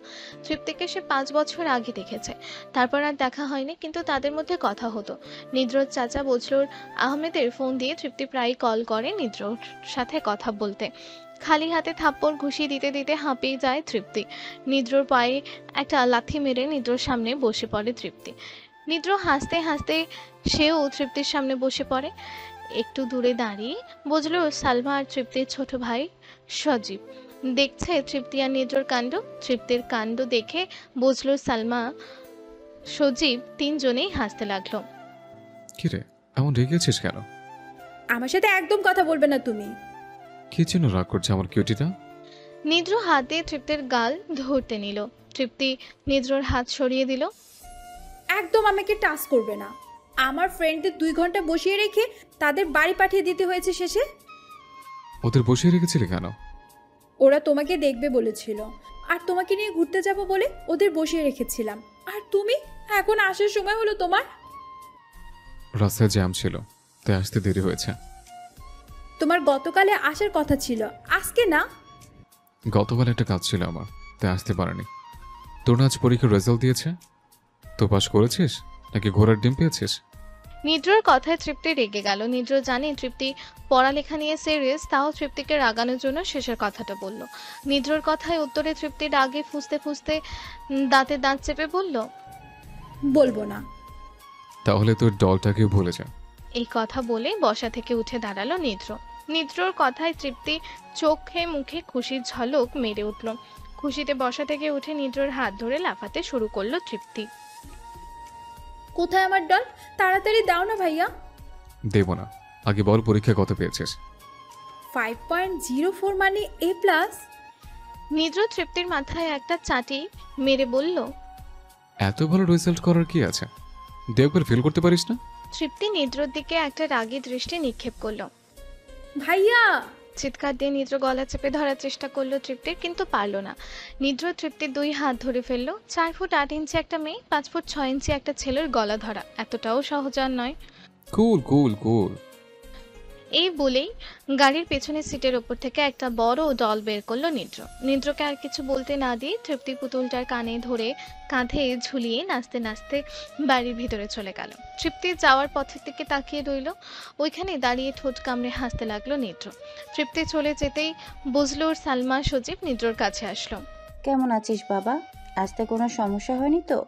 তৃপ্তিকে সে 5 বছর আগে দেখেছে, তারপর আর দেখা হয়নি, কিন্তু তাদের মধ্যে কথা হতো। নিদ্রর চাচা বজলুর আহমেদের ফোন দিয়ে তৃপ্তি প্রায় কল করে নিদ্রর সাথে কথা বলতে। খালি হাতে থাপ্পড় ঘুষি দিতে দিতে হাঁপিয়ে যায় তৃপ্তি। নিদ্রর পায়ে একটা লাথি মেরে নিদ্রর সামনে বসে পড়ে তৃপ্তি। নিদ্র হাসতে হাসতে সেও তৃপ্তির সামনে বসে পড়ে। একটু দূরে দাঁড়িয়ে বজলু, সালমা আর তৃপ্তির ছোট ভাই সজীব দেখছে তৃপ্তি আর নিদ্রর কাণ্ড। তৃপ্তির কাণ্ড দেখে বজলু, সালমা, সজীব তিনজনেই হাসতে লাগলো। কিরে, এমন রেগেছিস কেন? আমার সাথে একদম কথা বলবে না তুমি। কি জন্য রাগ করছে আমার কিউটিটা? নিদ্র হাত দিয়ে তৃপ্তির গাল ধরতে নিল। তৃপ্তি নিদ্রর হাত সরিয়ে দিল। একদম আমাকে টাচ করবে না। আমার ফ্রেন্ডদের 2 ঘন্টা বসিয়ে রেখে তাদের বাড়ি পাঠিয়ে দিতে হয়েছে শেষে। ওদের বসিয়ে রেখেছিলে কেন? ওরা তোমাকে দেখবে বলেছিল, আর তোমাকে নিয়ে ঘুরতে যাব বলে ওদের বসিয়ে রেখেছিলাম। আর তুমি এখন আসার সময় হলো তোমার। রাস্তায় জ্যাম ছিল, তাই আসতে দেরি হয়েছে। তোমার গতকালে আসার কথা ছিল, আজকে না। গতকাল একটা কাজ ছিল আমার, তাই আসতে পারিনি। তোর আজ পরীক্ষার রেজাল্ট দিয়েছে, তো পাস করেছিস নাকি ঘোড়ার ডিম পেয়েছিস? নিদ্রর কথায় তৃপ্তি রেগে গেল। নিদ্র জানে তৃপ্তি পড়ালেখা নিয়ে সিরিয়াস, তাও তৃপ্তিকে রাগানোর জন্য শেষের কথাটা বলল। নিদ্রর কথায় উত্তরে তৃপ্তি রাগে ফুঁসতে ফুঁসতে দাঁতে দাঁত চেপে বলল, বলবো না। তাহলে তোর ডলটাকে ভুলে যা। এই কথা বলে বসা থেকে উঠে দাঁড়ালো নিদ্র। নিদ্রর কথায় তৃপ্তি চোখে মুখে খুশির ঝলক মেরে উঠল। খুশিতে বসা থেকে উঠে নিদ্রর হাত ধরে লাফাতে শুরু করলো তৃপ্তি। কোথায় আমার ডল? তাড়াতাড়ি দাও না ভাইয়া। দেব না, আগে বল পরীক্ষা কত পেয়েছিস? 5.04 মানে A+। নিদ্র তৃপ্তির মাথায় একটা চাটি মেরে বলল, এত ভালো রেজাল্ট করার কি আছে? দেখবার ফিল করতে পারিস না? তৃপ্তি নিদ্রর দিকে একটা রাগী দৃষ্টি নিক্ষেপ করলো। ভাইয়া! চিৎকার দিয়ে নিদ্র গলা চেপে ধরার চেষ্টা করলো তৃপ্তির, কিন্তু পারলো না। নিদ্র তৃপ্তির 2 হাত ধরে ফেললো। 4 ফুট 8 ইঞ্চি একটা মেয়ে 5 ফুট 6 ইঞ্চি একটা ছেলের গলা ধরা এতটাও সহজ আর নয়। কুল কুল কুল। এই বলেই গাড়ির পেছনের সিটের ওপর থেকে একটা বড় ডল বের করলো নিদ্র। নিদ্রকে আর কিছু বলতে না দিয়ে তৃপ্তি পুতুলটার কানে ধরে কাঁধে ঝুলিয়ে নাচতে নাচতে বাড়ির ভিতরে চলে গেল। তৃপ্তি যাওয়ার পথের দিকে তাকিয়ে রইল। ওইখানে দাঁড়িয়ে ঠোঁট কামড়ে হাসতে লাগলো নিদ্র। তৃপ্তি চলে যেতেই বজলুর, সালমা, সজীব নিদ্রর কাছে আসলো। কেমন আছিস বাবা? আসতে কোনো সমস্যা হয়নি তো?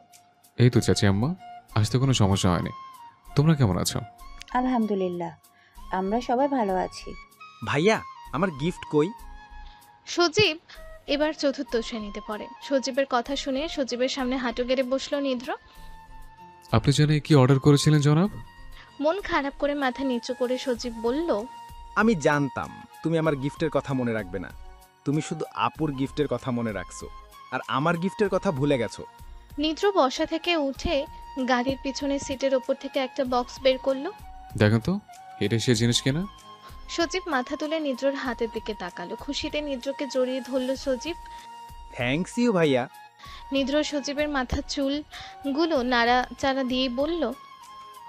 এই তো চাচি আম্মা, আসতে কোনো সমস্যা হয়নি। তোমরা কেমন আছো? আলহামদুলিল্লাহ, আমরা সবাই ভালো আছি। ভাইয়া, আমার গিফট কই? সজীব এবার 4র্থ শ্রেণীতে পড়ে। সজীবের কথা শুনে সজীবের সামনে হাঁটু গেড়ে বসলো নিদ্র। আপনি জানেন কি অর্ডার করেছিলেন জনাব? মন খারাপ করে মাথা নিচু করে সজীব বলল, আমি জানতাম তুমি আমার গিফটের কথা মনে রাখবে না। তুমি শুধু আপুর গিফটের কথা মনে রাখছো, আর আমার গিফটের কথা ভুলে গেছো। নিদ্র বসা থেকে উঠে গাড়ির পিছনের সিটের ওপর থেকে একটা বক্স বের করলো। দেখেন তো, এটা সে জিনিস কিনা? সজীব মাথা তুলে নিদ্রর হাতের দিকে তাকালো। খুশিতে নিদ্রকে জড়িয়ে ধরলো সজীব। থ্যাঙ্কস ইউ ভাইয়া। নিদ্র সজীবের মাথার চুলগুলো নাড়াচাড়া দিয়ে বলল,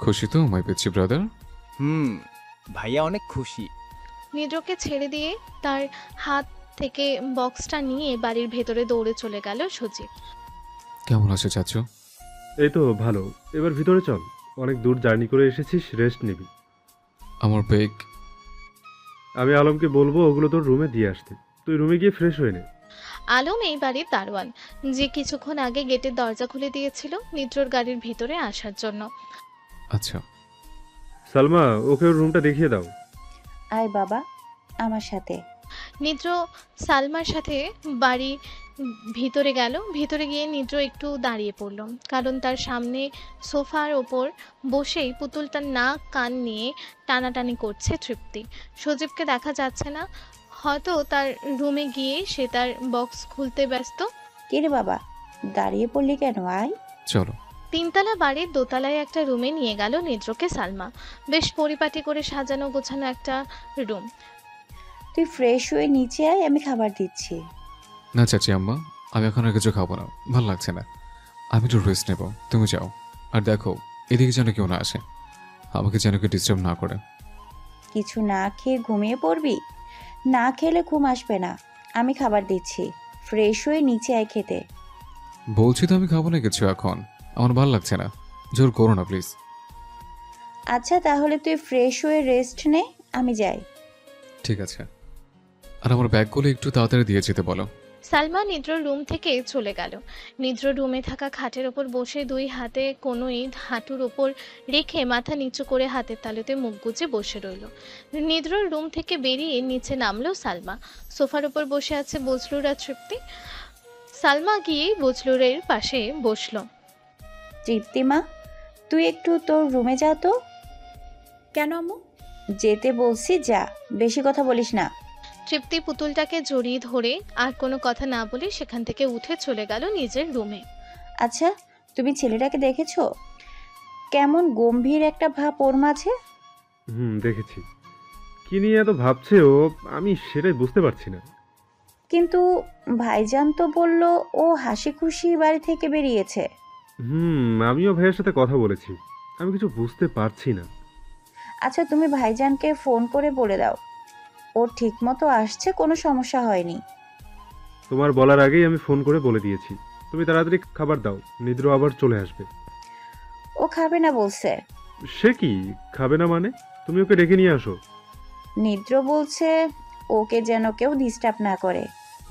খুশি তো মাই পিচ্চি ব্রাদার? ভাইয়া অনেক খুশি। নিদ্রকে ছেড়ে দিয়ে তার হাত থেকে বক্সটা নিয়ে বাড়ির ভেতরে দৌড়ে চলে গেল সজীব। কেমন আছে চাচু? এই তো ভালো। এবার ভিতরে চল, অনেক দূর জার্নি করে এসেছিস, রেস্ট নিবি। আমার ব্যাগ আমি আলমকে বলবো ওগুলো তোর রুমে দিয়ে আসতে। তুই রুমে গিয়ে ফ্রেশ হয়ে নে। আলম এই বাড়ির দারোয়ান, যে কিছুক্ষণ আগে গেটের দরজা খুলে দিয়েছিল নিদ্রর গাড়ির ভিতরে আসার জন্য। আচ্ছা সালমা, ওকে ওর রুমটা দেখিয়ে দাও। আয় বাবা আমার সাথে। নিদ্র সালমার সাথে বাড়ি ভিতরে গেল। ভিতরে গিয়ে নিদ্র একটু দাঁড়িয়ে পড়ল, কারণ তার সামনে সোফার ওপর বসেই পুতুলটার নাক কান নিয়ে টানাটানি করছে তৃপ্তি। সজীবকে দেখা যাচ্ছে না, হয়তো তার রুমে গিয়ে সে তার বক্স খুলতে ব্যস্ত। কিরে বাবা দাঁড়িয়ে পড়লি কেন? আয়। চলো। তিনতলা বাড়ির দোতলায় একটা রুমে নিয়ে গেল নিদ্রকে সালমা। বেশ পরিপাটি করে সাজানো গোছানো একটা রুম। তুই ফ্রেশ হয়ে নিচে আয়, আমি খাবার দিচ্ছি। না চাচি আম্মা, আমি এখন আর কিছু খাবো না, ভালো লাগছে না। আমি একটু রেস্ট নেব, তুমি যাও। আর দেখো এদিকে যেন কেউ না আসে, আমাকে যেন কেউ ডিস্টার্ব না করে। কিছু না খেয়ে ঘুমিয়ে পড়বি? না খেলে ঘুম আসবে না। আমি খাবার দিচ্ছি, ফ্রেশ হয়ে নিচে আয় খেতে। বলছি তো আমি খাবো না কিছু এখন, আমার ভালো লাগছে না, জোর করো না প্লিজ। আচ্ছা তাহলে তুই ফ্রেশ হয়ে রেস্ট নে, আমি যাই। ঠিক আছে, আর আমার ব্যাগগুলো একটু তাড়াতাড়ি দিয়ে যেতে বলো। সালমা নিদ্রর রুম থেকে চলে গেল। নিদ্র রুমে থাকা খাটের ওপর বসে দুই হাতে কোনোই হাঁটুর ওপর রেখে মাথা নিচু করে হাতের তালুতে মুখ গুজে বসে রইল। নিদ্রর রুম থেকে বেরিয়ে নিচে নামলো সালমা। সোফার ওপর বসে আছে বজলুর আর তৃপ্তি। সালমা গিয়ে বজলুরের পাশে বসলো। তৃপ্তিমা তুই একটু তোর রুমে যা তো। কেন আম্মু? যেতে বলছি যা, বেশি কথা বলিস না। তৃপ্তি পুতুলটাকে জড়িয়ে ধরে আর কোনো কথা না বলে সেখান থেকে উঠে চলে গেল নিজের রুমে। আচ্ছা তুমি ছেলেটাকে দেখেছো? কেমন গম্ভীর একটা ভাব ওর মাঝে। দেখেছি। কি নিয়ে এত ভাবছে ও, আমি সেটাই বুঝতে পারছি না। কিন্তু ভাইজান তো বলল ও হাসি খুশি বাড়ি থেকে বেরিয়েছে। আমিও ভাইয়ের সাথে কথা বলেছি, আমি কিছু বুঝতে পারছি না। আচ্ছা তুমি ভাইজানকে ফোন করে বলে দাও ও ঠিক মতো আসছে, কোনো সমস্যা হয়নি। তোমার বলার আগেই আমি ফোন করে বলে দিয়েছি। তুমি তাড়াতাড়ি খাবার দাও, নিদ্র আবার চলে আসবে। ও খাবে না বলছে। সে কি খাবে না মানে? তুমি ওকে ডেকে নিয়ে আসো। নিদ্র বলছে ওকে যেন কেউ ডিস্টার্ব না করে।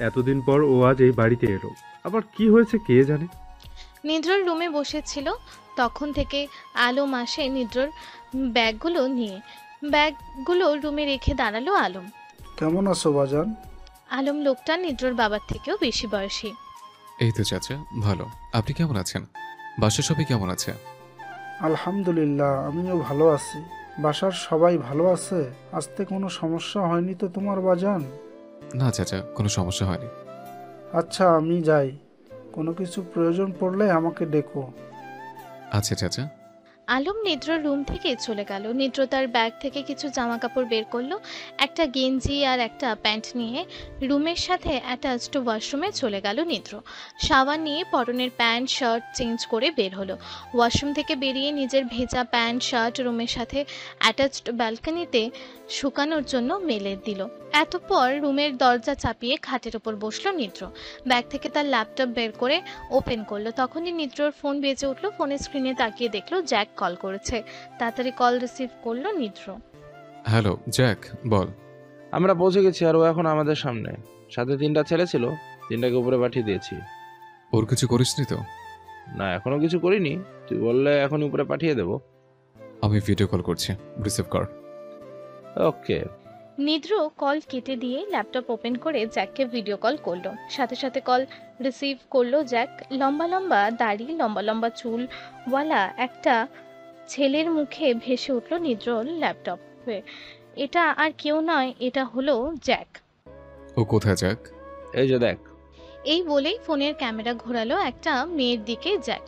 এতদিন পর ও আজ এই বাড়িতে এলো, আবার কি হয়েছে কে জানে। নিদ্রর রুমে বসেছিল, তখন থেকে আলম আসে নিদ্রর ব্যাগগুলো নিয়ে। ব্যাগগুলো রুমে রেখে দাঁড়ালো আলম। কেমন আছো বাজান? আলম লোকটা নিদ্রর বাবার থেকেও বেশি বয়সী। এই তো চাচা ভালো, আপনি কেমন আছেন? বাসার সবাই কেমন আছে? আলহামদুলিল্লাহ আমিও ভালো আছি। বাসার সবাই ভালো আছে? আসতে কোনো সমস্যা হয়নি তো তোমার বাজান? না চাচা, কোনো সমস্যা হয়নি। আচ্ছা আমি যাই, কোনো কিছু প্রয়োজন পড়লে আমাকে ডেকো। আচ্ছা চাচা। আলম নিদ্রর রুম থেকে চলে গেল। নিদ্র তার ব্যাগ থেকে কিছু জামা কাপড় বের করলো, একটা গেঞ্জি আর একটা প্যান্ট নিয়ে রুমের সাথে অ্যাটাচড ওয়াশরুমে চলে গেল নিদ্র। শাওয়ার নিয়ে পরনের প্যান্ট শার্ট চেঞ্জ করে বের হলো। ওয়াশরুম থেকে বেরিয়ে নিজের ভেজা প্যান্ট শার্ট রুমের সাথে অ্যাটাচড ব্যালকনিতে শুকানোর জন্য মেলে দিল। এতপর রুমের দরজা চাপিয়ে খাটের ওপর বসলো নিদ্র। ব্যাগ থেকে তার ল্যাপটপ বের করে ওপেন করলো। তখনই নিদ্রর ফোন বেজে উঠলো। ফোনের স্ক্রিনে তাকিয়ে দেখলো জ্যাক কল করেছে। তাড়াতাড়ি কল রিসিভ করলো নিদ্র। হ্যালো জ্যাক, বল। আমরা পৌঁছে গেছি আর ও এখন আমাদের সামনে। সাথে 3টা ছেলে ছিল, 3টাকে উপরে পাঠিয়ে দিয়েছি। ওর কিছু করিসনি তো? না এখনো কিছু করিনি, তুই বললে এখন উপরে পাঠিয়ে দেব। আমি ভিডিও কল করছি, রিসিভ কর। ওকে। নিদ্র কল কেটে দিয়ে ল্যাপটপ ওপেন করে জ্যাককে ভিডিও কল করলো। সাথে সাথে কল রিসিভ করলো জ্যাক। লম্বা লম্বা দাড়ি, লম্বা লম্বা চুলওয়ালা একটা ছেলের মুখে ভেসে উঠলো নিদ্রর ল্যাপটপে। এটা আর কেউ নয়, এটা হলো জ্যাক। ও কোথায় জ্যাক? এই যে দেখ। এই বলেই ফোনের ক্যামেরা ঘোরালো একটা মেয়ের দিকে জ্যাক।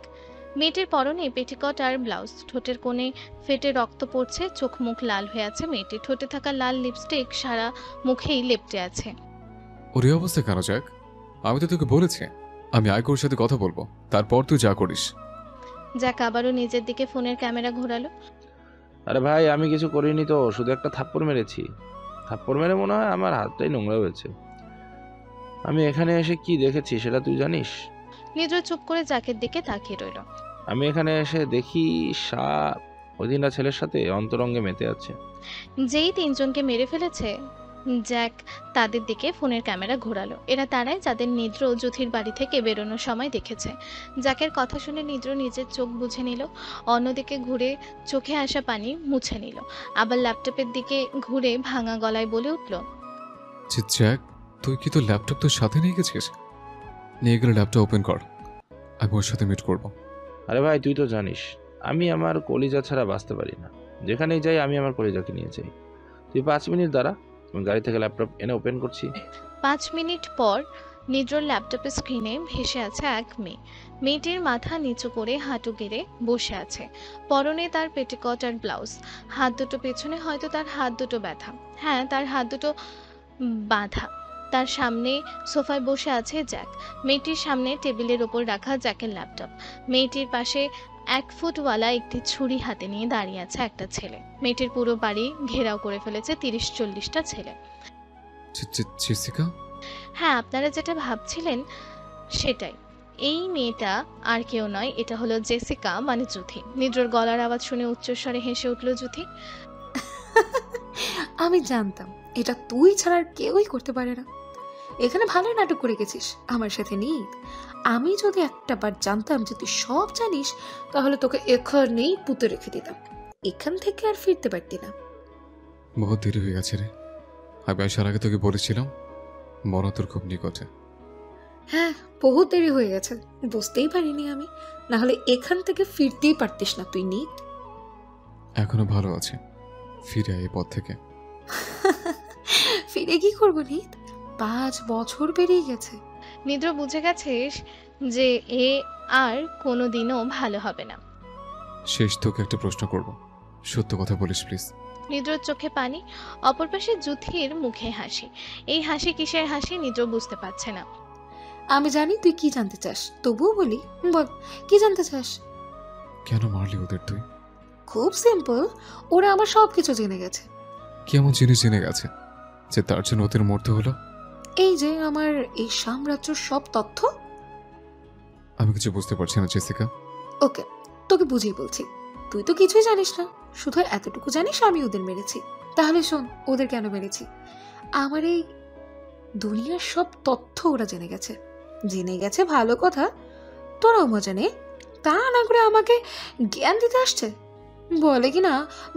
মেয়েটির পরনে পেটিকট আর ব্লাউজ, ঠোঁটের কোণে ফেটে রক্ত পড়ছে, চোখ মুখ লাল হয়ে আছে মেয়েটির। ঠোঁটে থাকা লাল লিপস্টিক সারা মুখেই লেপটে আছে। ওর এই অবস্থা কেন জ্যাক? আমি তো তোকে বলেছি আমি আয়কর সাথে কথা বলবো, তারপর তুই যা করিস। জ্যাক আবারও নিজের দিকে ফোনের ক্যামেরা ঘোরালো। আরে ভাই আমি কিছু করিনি তো, শুধু একটা থাপ্পড় মেরেছি। থাপ্পড় মেরে মনে হয় আমার হাতটাই নোংরা হয়েছে। আমি এখানে এসে কি দেখেছি সেটা তুই জানিস? নিদ্র চুপ করে জ্যাকের দিকে তাকিয়ে রইল। আমি এখানে এসে দেখি ওই 3টা ছেলের সাথে অন্তরঙ্গে মেতে আছে। যেই 3জনকে মেরে ফেলেছে জ্যাক তাদের দিকে ফোনের ক্যামেরা ঘোরালো। এরা তারাই যাদের নিদ্র জ্যোতির বাড়ি থেকে বেরোনোর সময় দেখেছে। জ্যাকের কথা শুনে নিদ্র নিজের চোখ বুঝে নিল, অন্যদিকে ঘুরে চোখে আসা পানি মুছে নিল, আবার ল্যাপটপের দিকে ঘুরে ভাঙা গলায় বলে উঠল, জ্যাক, তুই কি তোর ল্যাপটপ তোর সাথে নিয়ে গেছিস? নিয়ে গেলে ল্যাপটপ ওপেন কর, আমি ওর সাথে মিট করব। আরে ভাই, তুই তো জানিস আমি আমার কলিজা ছাড়া বাঁচতে পারি না। যেখানেই যাই আমি আমার কলিজাকে নিয়ে যাই। তুই 5 মিনিট দাঁড়া, আমি গাড়ি থেকে ল্যাপটপ এনে ওপেন করছি। 5 মিনিট পর নিদ্রর ল্যাপটপের স্ক্রিনে ভেসে আছে এক মেয়ে। মেয়েটির মাথা নিচু করে হাঁটু গেড়ে বসে আছে, পরনে তার পেটিকট আর ব্লাউজ। হাত দুটো পেছনে, হয়তো তার হাত দুটো ব্যথা। হ্যাঁ, তার হাত দুটো বাঁধা। তার সামনে সোফায় বসে আছে জ্যাক। মেয়েটির সামনে টেবিলের ওপর রাখা জ্যাকের ল্যাপটপ। মেয়েটির পাশে 1 ফুটওয়ালা একটি ছুরি হাতে নিয়ে দাঁড়িয়ে আছে একটা ছেলে। মেয়েটির পুরো বাড়ি ঘেরাও করে ফেলেছে 30-40টা ছেলে। জেসিকা? হ্যাঁ, আপনারা যেটা ভাবছিলেন সেটাই। এই মেয়েটা আর কেউ নয়, এটা হলো জেসিকা, মানে জুথি। নিদ্রর গলার আওয়াজ শুনে উচ্চস্বরে হেসে উঠল জুথি। আমি জানতাম এটা তুই ছাড়া আর কেউই করতে পারে না। এখানে ভালোই নাটক করে গেছিস আমার সাথে নিত। আমি যদি একটা বার জানতাম যে তুই সব জানিস, তাহলে তোকে এখানেই পুঁতে রেখে দিতাম, এখান থেকে আর ফিরতে পারতি না। বহুত দেরি হয়ে গেছে রে। আমি আসার আগে তোকে বলেছিলাম মরা তোর খুব নিকটে। হ্যাঁ, বহুত দেরি হয়ে গেছে, বুঝতেই পারিনি আমি। না হলে এখান থেকে ফিরতেই পারতিস না তুই নিত। এখনো ভালো আছে, ফিরে আয় এই পথ থেকে। ফিরে কি করবো নিত? 5 বছর পেরিয়ে গেছে। নিদ্র বুঝে গেছিস যে এ আর কোনোদিনও ভালো হবে না। শেষ তোকে একটা প্রশ্ন করব, সত্য কথা বলিস প্লিজ। নিদ্রর চোখে পানি, অপর পাশে জুথির মুখে হাসি। এই হাসি কিসের হাসি নিদ্র বুঝতে পারছে না। আমি জানি তুই কি জানতে চাস, তবুও বলি, বল কি জানতে চাস? কেন মারলি ওদের তুই? খুব সিম্পল, ওরা আমার সবকিছু জেনে গেছে। কেমন জিনিস জেনে গেছে যে তার জন্য ওদের মরতে হলো? এই যে আমার এই সাম্রাজ্যের সব তথ্য। আমি কিছু বুঝতে পারছি না জেসিকা। ওকে, তোকে বুঝিয়ে বলছি। তুই তো কিছুই জানিস না, শুধু এতটুকু জানিস আমি ওদের মেরেছি। তাহলে শোন, ওদের কেন মেরেছি। আমার এই দুনিয়ার সব তথ্য ওরা জেনে গেছে। জেনে গেছে ভালো কথা, তোরাও মজা নে। তা না করে আমাকে জ্ঞান দিতে আসছে। বলে কি না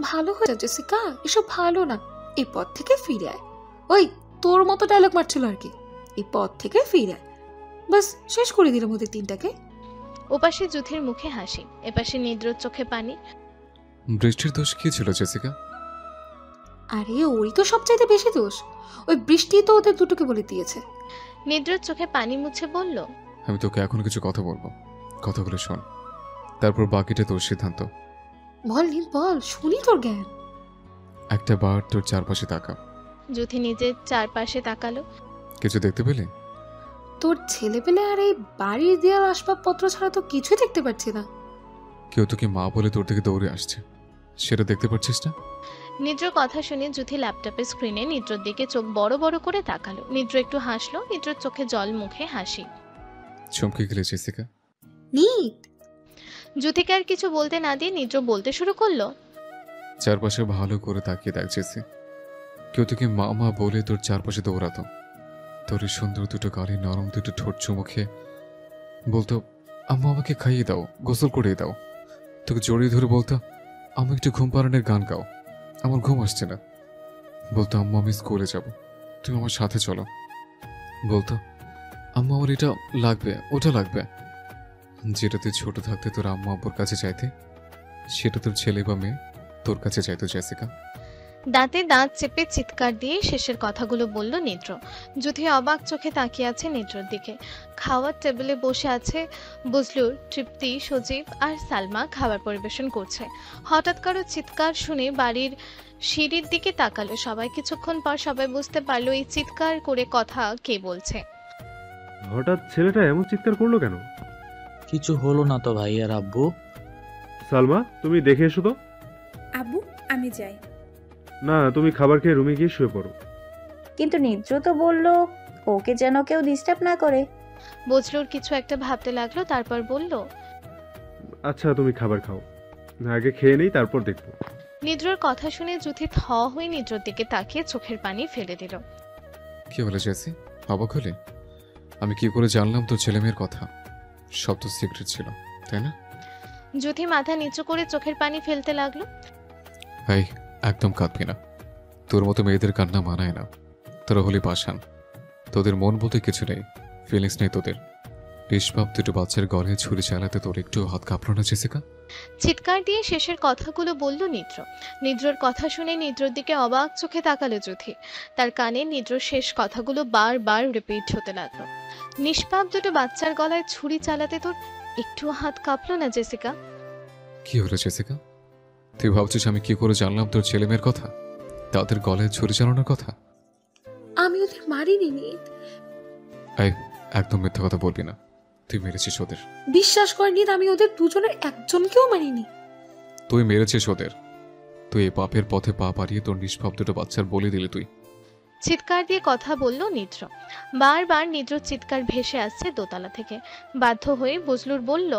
ভালো হয়ে যাচ্ছে জেসিকা, এসব ভালো না, এই পথ থেকে ফিরে আয়। ওই তোর মতো ডায়লগ মারছিল আর কি, এই পথ থেকে ফিরে আয়। বাস শেষ করে দিলাম ওদের 3টাকে। ওপাশে জুথির মুখে হাসি, এপাশে নিদ্রর চোখে পানি। বৃষ্টির দোষ কি ছিল জেসিকা? আরে ওই তো সবচাইতে বেশি দোষ, ওই বৃষ্টি তো ওদের দুটোকে বলে দিয়েছে। নিদ্রর চোখে পানি মুছে বলল, আমি তোকে এখন কিছু কথা বলবো, কথাগুলো শোন, তারপর বাকিটা তোর সিদ্ধান্ত। বল নিত, বল, শুনি তোর জ্ঞান। একটা বার তোর চারপাশে তাকা। জুথি নিজের চারপাশে তাকালো। কিছু দেখতে পেলে? তোর ছেলেপেলে আর এই বাড়ির দেয়াল আসবাবপত্র ছাড়া তো কিছুই দেখতে পাচ্ছি না। কেউ তোকে মা বলে তোর দিকে দৌড়ে আসছে, সেটা দেখতে পাচ্ছিস না? নিদ্রর কথা শুনে জুথি ল্যাপটপের স্ক্রিনে নিদ্রর দিকে চোখ বড় বড় করে তাকালো। নিদ্র একটু হাসলো, নিদ্রর চোখে জল, মুখে হাসি। চমকে গেলে জেসিকা? নিত। জুথিকে আর কিছু বলতে না দিয়ে নিদ্র বলতে শুরু করলো, চারপাশে ভালো করে তাকিয়ে দেখ জেসি, কেউ তোকে মা মা বলে তোর চারপাশে দৌড়াতো, তোর এই সুন্দর দুটো গালে নরম দুটো ঠোঁট চুমুখে বলতো আম্মা আমাকে খাইয়ে দাও, গোসল করিয়ে দাও। তোকে জড়িয়ে ধরে বলতো আমি একটু ঘুম পাড়ানোর গান গাও, আমার ঘুম আসছে না। বলতো আম্মা আমি স্কুলে যাব, তুমি আমার সাথে চলো। বলতো আম্মা আমার এটা লাগবে, ওটা লাগবে। যেটা তুই ছোট থাকতে তোর আম্মা আব্বুর কাছে চাইতে, সেটা তোর ছেলে বা মেয়ে তোর কাছে চাইতো জেসিকা। দাঁতে দাঁত চেপে চিৎকার দিয়ে শেষের কথাগুলো বলল নিদ্র। জুথি অবাক চোখে তাকিয়ে আছে নিদ্রর দিকে। খাওয়ার টেবিলে বসে আছে বজলুর, তৃপ্তি, সজীব আর সালমা খাবার পরিবেশন করছে। হঠাৎ কারো চিৎকার শুনে বাড়ির সিঁড়ির দিকে তাকালো সবাই। কিছুক্ষণ পর সবাই বুঝতে পারলো এই চিৎকার করে কথা কে বলছে। হঠাৎ ছেলেটা এমন চিৎকার করলো কেন? কিছু হলো না তো ভাইয়ার আব্বু। সালমা, তুমি দেখে এসো তো। আব্বু আমি যাই। না, তুমি খাবার খেয়ে রুমে গিয়ে শুয়ে পড়ো। কিন্তু নিদ্র তো বললো ওকে যেন কেউ ডিস্টার্ব না করে। বজলুর কিছু একটা ভাবতে লাগলো, তারপর বলল, আচ্ছা তুমি খাবার খাও, আগে খেয়ে নেই তারপর দেখবো। নিদ্রর কথা শুনে জুথি থ হয়ে নিদ্রর দিকে তাকিয়ে চোখের পানি ফেলে দিল। কি হলো জেসি, অবাক হলে? আমি কি করে জানলাম তোর ছেলে মেয়ের কথা? সব তো সিক্রেট ছিল, তাই না? জুথি মাথা নিচু করে চোখের পানি ফেলতে লাগলো। ভাই, একদম কাঁদবি না। তোর মতো মেয়েদের কান্না মানায় না। তোরা হলি পাষাণ। তোদের মন বলতে কিছু নেই, ফিলিংস নেই তোদের। নিষ্পাপ দুটো বাচ্চার গলায় ছুরি চালাতে তোর একটু হাত কাঁপলো না জেসিকা? চিৎকার দিয়ে শেষের কথাগুলো বলল নিদ্র। নিদ্রর কথা শুনে নিদ্রর দিকে অবাক চোখে তাকালো জুথি। তার কানে নিদ্রর শেষ কথাগুলো বারবার রিপিট হতে লাগলো। নিষ্পাপ দুটো বাচ্চার গলায় ছুরি চালাতে তোর একটু হাত কাঁপলো না জেসিকা? কি হলো জেসিকা? তুই ভাবছিস আমি কি করে জানলাম তোর ছেলে মেয়ের কথা, তাদের গলায় ছুরি চালানোর কথা? আমি ওদের মারিনি নিত। এই, একদম মিথ্যা কথা বলবি না। তুই মেরেছিস ওদের। বিশ্বাস কর নিত, আমি ওদের দুজনের একজনকেও মারিনি। তুই মেরেছিস ওদের। তুই এই পাপের পথে পা পাড়িয়ে তোর নিষ্পাপ দুটো বাচ্চার বলি দিলি তুই। চিৎকার দিয়ে কথা বলল নিদ্র। বারবার নিদ্র চিৎকার ভেসে আসছে দোতলা থেকে। বাধ্য হয়ে বজলুর বলল,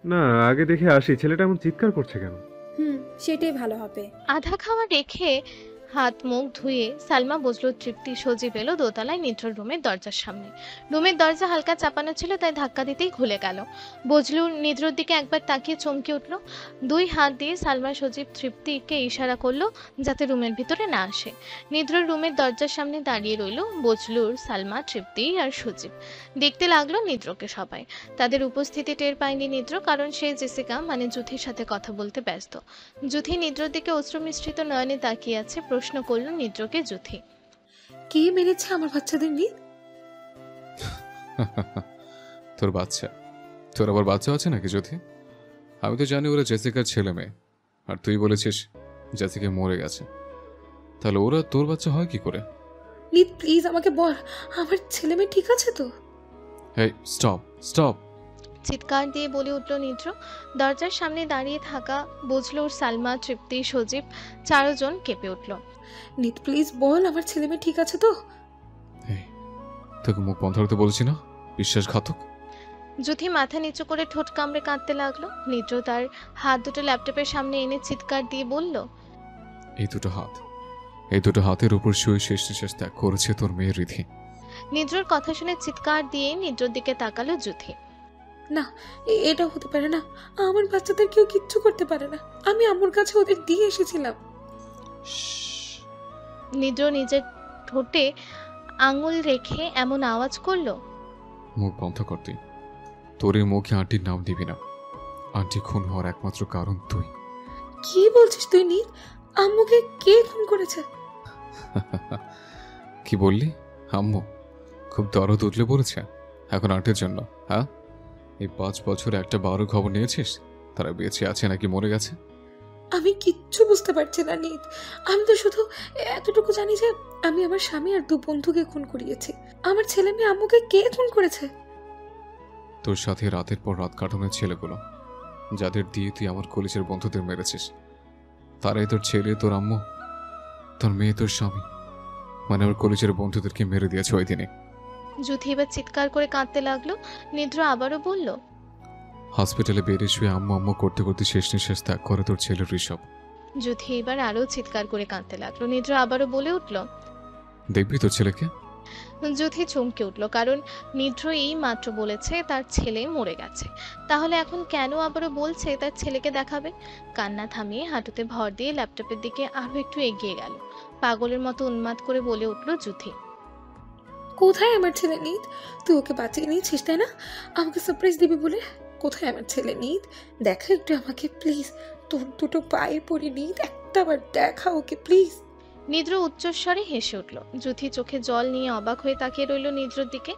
না, আগে দেখে আসি ছেলেটা এমন চিৎকার করছে কেন। সেটাই ভালো হবে। আধা খাওয়া রেখে হাত মুখ ধুয়ে সালমা বজলুর তৃপ্তি সজীব এলো দোতলায় নিদ্রর রুমের দরজার সামনে। রুমের দরজা হালকা চাপানো ছিল, তাই ধাক্কা দিতেই খুলে গেল। বজলুর নিদ্রর দিকে একবার তাকিয়ে চমকে উঠল। দুই হাত দিয়ে সালমা সজীব তৃপ্তিকে ইশারা করলো যাতে রুমের ভিতরে না আসে। নিদ্রর রুমের দরজার সামনে দাঁড়িয়ে রইল বজলুর, সালমা, তৃপ্তি আর সজীব। দেখতে লাগলো নিদ্রকে সবাই। তাদের উপস্থিতি টের পায়নি নিদ্র, কারণ সে জেসিকা মানে জুথির সাথে কথা বলতে ব্যস্ত। জুথি নিদ্রর দিকে অশ্রু মিশ্রিত নয়নে তাকিয়ে আছে। প্রশ্ন করল নিদ্রকে জুথি, কে মেরেছে আমার বাচ্চাদের নিয়ে? তোর বাচ্চা? তোর আবার বাচ্চা আছে নাকি জুথি? আমি তো জানি ওরা জেসিকার ছেলে মেয়ে, আর তুই বলেছিস জেসিকা মরে গেছে। তাহলে ওরা তোর বাচ্চা হয় কি করে? নিত প্লিজ আমাকে বল, আমার ছেলে মেয়ে ঠিক আছে তো? হেই, স্টপ স্টপ! চিৎকার দিয়ে বলে উঠল নিদ্র। দরজার সামনে দাঁড়িয়ে থাকা বজলুর, সালমা, তৃপ্তি, সজীব চারজন কেঁপে উঠল। নিত প্লিজ বল, আমার ছেলে মেয়ে ঠিক আছে তো? তোকে মুখ বন্ধ করতে বলছি না, বিশ্বাসঘাতক! জুথি মাথা নিচু করে ঠোঁট কামড়ে কাঁদতে লাগলো। নিদ্র তার হাত দুটো ল্যাপটপের সামনে এনে চিৎকার দিয়ে বলল, এই দুটো হাতের উপর শুয়ে শেষ নিঃশ্বাস ত্যাগ করেছে তোর মেয়ের রিধি। নিদ্রর কথা শুনে চিৎকার দিয়ে নিদ্রর দিকে তাকালো জুথি। না, এটা হতে পারে না। আমার বাচ্চাদের কেউ কিচ্ছু করতে পারে না। আমি আম্মুর কাছে ওদের দিয়ে এসেছিলাম। নিদ্র নিজের ঠোঁটে আঙুল রেখে এমন আওয়াজ করলো, মুখ বন্ধ কর তুই। তোর এই মুখে আন্টির নাম দিবি না। আন্টি খুন হওয়ার একমাত্র কারণ তুই। কি বলছিস তুই নিত? আম্মুকে কে খুন করেছে? কি বললি? আম্মু? খুব দরদ উঠলে পড়েছে এখন আন্টির জন্য? হ্যাঁ, এই 5 বছরে একটা 12 খবর নিয়েছিস তারা বেঁচে আছে নাকি মরে গেছে? আমি কিচ্ছু বুঝতে পারছি না নিত। আমি তো শুধু এতটুকু জানি যে আমি আমার স্বামী আর 2 বন্ধুকে খুন করিয়েছি। আমার ছেলে মেয়ে আম্মুকে কে খুন করেছে? তোর সাথে রাতের পর রাত কাটানোর ছেলেগুলো, যাদের দিয়ে তুই আমার কলেজের বন্ধুদের মেরেছিস, তারাই তোর ছেলে, তোর আম্মু, তোর মেয়ে, তোর স্বামী, মানে আমার কলেজের বন্ধুদেরকে মেরে দিয়েছে ওই দিনে। জুথি এবার চিৎকার করে কাঁদতে লাগলো। নিদ্র আবারও বলল, হসপিটালে বেডে শুয়ে আম্মু আম্মু করতে করতে শেষ নিঃশ্বাস ত্যাগ করে তোর ছেলের ঋষভ। জুথি এবার আরো চিৎকার করে কাঁদতে লাগলো। নিদ্র আবারও বলে উঠল, দেখবি তোর ছেলেকে? জুথি চমকে উঠল, কারণ নিদ্র এই মাত্র বলেছে তার ছেলে মরে গেছে। তাহলে এখন কেন আবারও বলছে তার ছেলেকে দেখাবে? কান্না থামিয়ে হাঁটুতে ভর দিয়ে ল্যাপটপের দিকে আরো একটু এগিয়ে গেল। পাগলের মতো উন্মাদ করে বলে উঠল জুথি, কোথায় আমার ছেলে নিত? তুই ওকে বাঁচিয়ে নিয়েছিস তাই না, আমাকে সারপ্রাইজ দিবি বলে? কোথায় আমার ছেলে নিত? দেখা একটু আমাকে প্লিজ, তোর দুটো পায়ে পড়ে নিত, একটাবার দেখা ওকে প্লিজ। নিদ্র উচ্চস্বরে হেসে উঠল। জুথি চোখে জল নিয়ে অবাক হয়ে তাকিয়ে রইল নিদ্রর দিকে।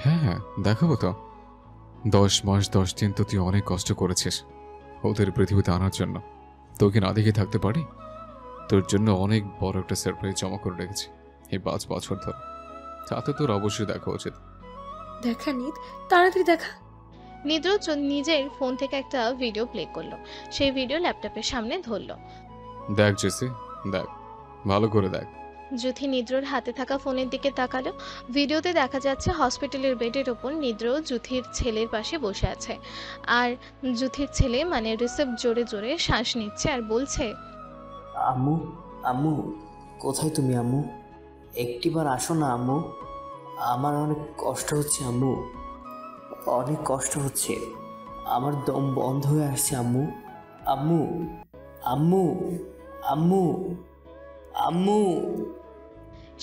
হ্যাঁ, দেখাবো তো। 10 মাস 10 দিন তো তুই অনেক কষ্ট করেছিস ওদের পৃথিবীতে আনার জন্য। তোকে না দেখে থাকতে পারি? তোর জন্য অনেক বড় একটা সারপ্রাইজ জমা করে রেখেছি এই 5 বছর ধরে। তাতে তোর অবশ্যই দেখা উচিত। দেখা নিত, তাড়াতাড়ি দেখা। নিদ্র নিজের ফোন থেকে একটা ভিডিও প্লে করলো। সেই ভিডিও ল্যাপটপের সামনে ধরলো। দেখ জেসি, দেখ, ভালো করে দেখ। জ্যোতি নিদ্রর হাতে থাকা ফোনের দিকে তাকালো। ভিডিওতে দেখা যাচ্ছে হসপিটালের বেডের ওপর নিদ্র জ্যোতির ছেলের পাশে বসে আছে, আর জ্যোতির ছেলে মানে রিসেপ জোরে জোরে শ্বাস নিচ্ছে আর বলছে, আম্মু, আম্মু, কোথায় তুমি আম্মু? একটিবার আসো না আম্মু, আমার অনেক কষ্ট হচ্ছে আম্মু, অনেক কষ্ট হচ্ছে, আমার দম বন্ধ হয়ে আসছে আম্মু, আম্মু, আম্মু, আম্মু, আম্মু।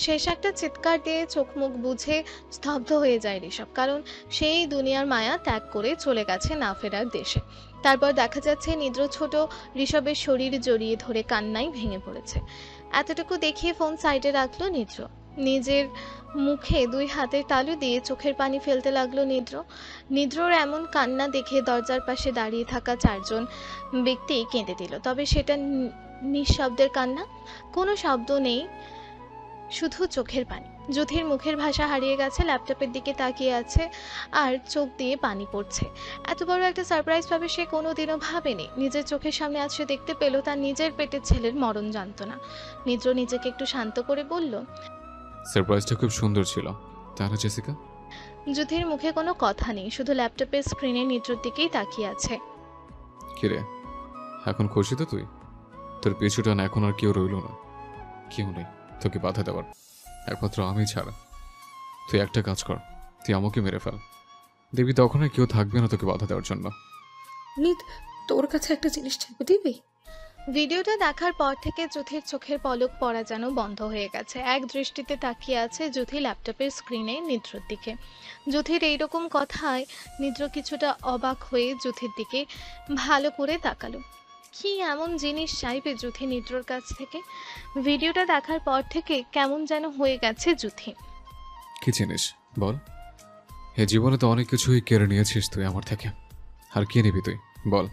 শেষ একটা চিৎকার দিয়ে চোখ মুখ বুঝে স্তব্ধ হয়ে যায় ঋষভ, কারণ সেই দুনিয়ার মায়া ত্যাগ করে চলে গেছে না ফেরার দেশে। তারপর দেখা যাচ্ছে নিদ্র ছোট ঋষভের শরীর জড়িয়ে ধরে কান্নায় ভেঙে পড়েছে। এতটুকু দেখিয়ে ফোন সাইডে রাখলো নিদ্র। নিজের মুখে 2 হাতের তালু দিয়ে চোখের পানি ফেলতে লাগলো নিদ্রর এমন কান্না দেখে দরজার পাশে দাঁড়িয়ে থাকা 4 জন ব্যক্তি কেঁদে দিল। তবে সেটা নিঃশব্দের কান্না, কোনো শব্দ নেই, শুধু চোখের পানি। জ্যোতির মুখের ভাষা হারিয়ে গেছে, ল্যাপটপের দিকে তাকিয়ে আছে আর চোখ দিয়ে পানি পড়ছে। এত বড় একটা সারপ্রাইজ পাবে সে কোনোদিনও ভাবেনি। নিজের চোখের সামনে আজ সে দেখতে পেল তার নিজের পেটের ছেলের মরণ জানতো না। নিদ্র নিজেকে একটু শান্ত করে বলল, সারপ্রাইজটা খুব সুন্দর ছিল, তাই না জেসিকা? জ্যোতির মুখে কোনো কথা নেই, শুধু ল্যাপটপের স্ক্রিনে নিদ্রর দিকেই তাকিয়ে আছে। কিরে, এখন খুশি তো তুই? তোর পিছুটা এখন আর কেউ রইল না, কেউ নেই তোকে বাধা দেওয়ার, একমাত্র আমি ছাড়া। তুই একটা কাজ কর, তুই আমাকে মেরে ফেল, দেখবি তখন আর কেউ থাকবে না তোকে বাধা দেওয়ার জন্য। নিত, তোর কাছে একটা জিনিস চাইবো, দিবি? ভিডিওটা দেখার পর থেকে জ্যোতির চোখের পলক পড়া যেন বন্ধ হয়ে গেছে। এক দৃষ্টিতে তাকিয়ে আছে জ্যোতি ল্যাপটপের স্ক্রিনে নিদ্রর দিকে। জ্যোতির এইরকম কথায় নিদ্র কিছুটা অবাক হয়ে জ্যোতির দিকে ভালো করে তাকালো। কি এমন জিনিস চাইবে জ্যোতি নিদ্রর কাছ থেকে? ভিডিওটা দেখার পর থেকে কেমন যেন হয়ে গেছে জ্যোতি। কি জিনিস বল? এ জীবনে তো অনেক কিছুই কেড়ে নিয়েছিস তুই আমার থেকে, আর কি নিবি তুই বল?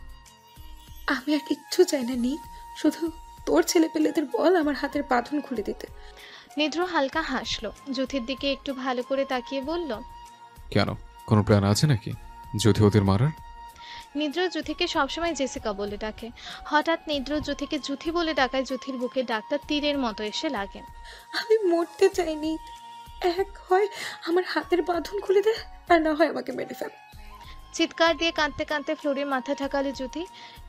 আমি আর কিচ্ছু চাই না নিত, শুধু তোর ছেলে পেলেদের বল আমার হাতের বাঁধন খুলে দিতে। নিদ্র হালকা হাসলো, জ্যোতির দিকে একটু ভালো করে তাকিয়ে বলল, কেন, কোনো প্ল্যান আছে নাকি জ্যোতি ওদের মারার? নিদ্র জ্যোতিকে সবসময় জেসিকা বলে ডাকে। হঠাৎ নিদ্র জ্যোতিকে জুথি বলে ডাকায় জ্যোতির বুকে ডাকটা তীরের মতো এসে লাগে। আমি মরতে চাইনি, এক হয় আমার হাতের বাঁধন খুলে দে, আর না হয় আমাকে মেরে ফেল। চিৎকার দিয়ে কাঁদতে কাঁদতে ফ্লোরে মাথা ঠাকালো জ্যোতি।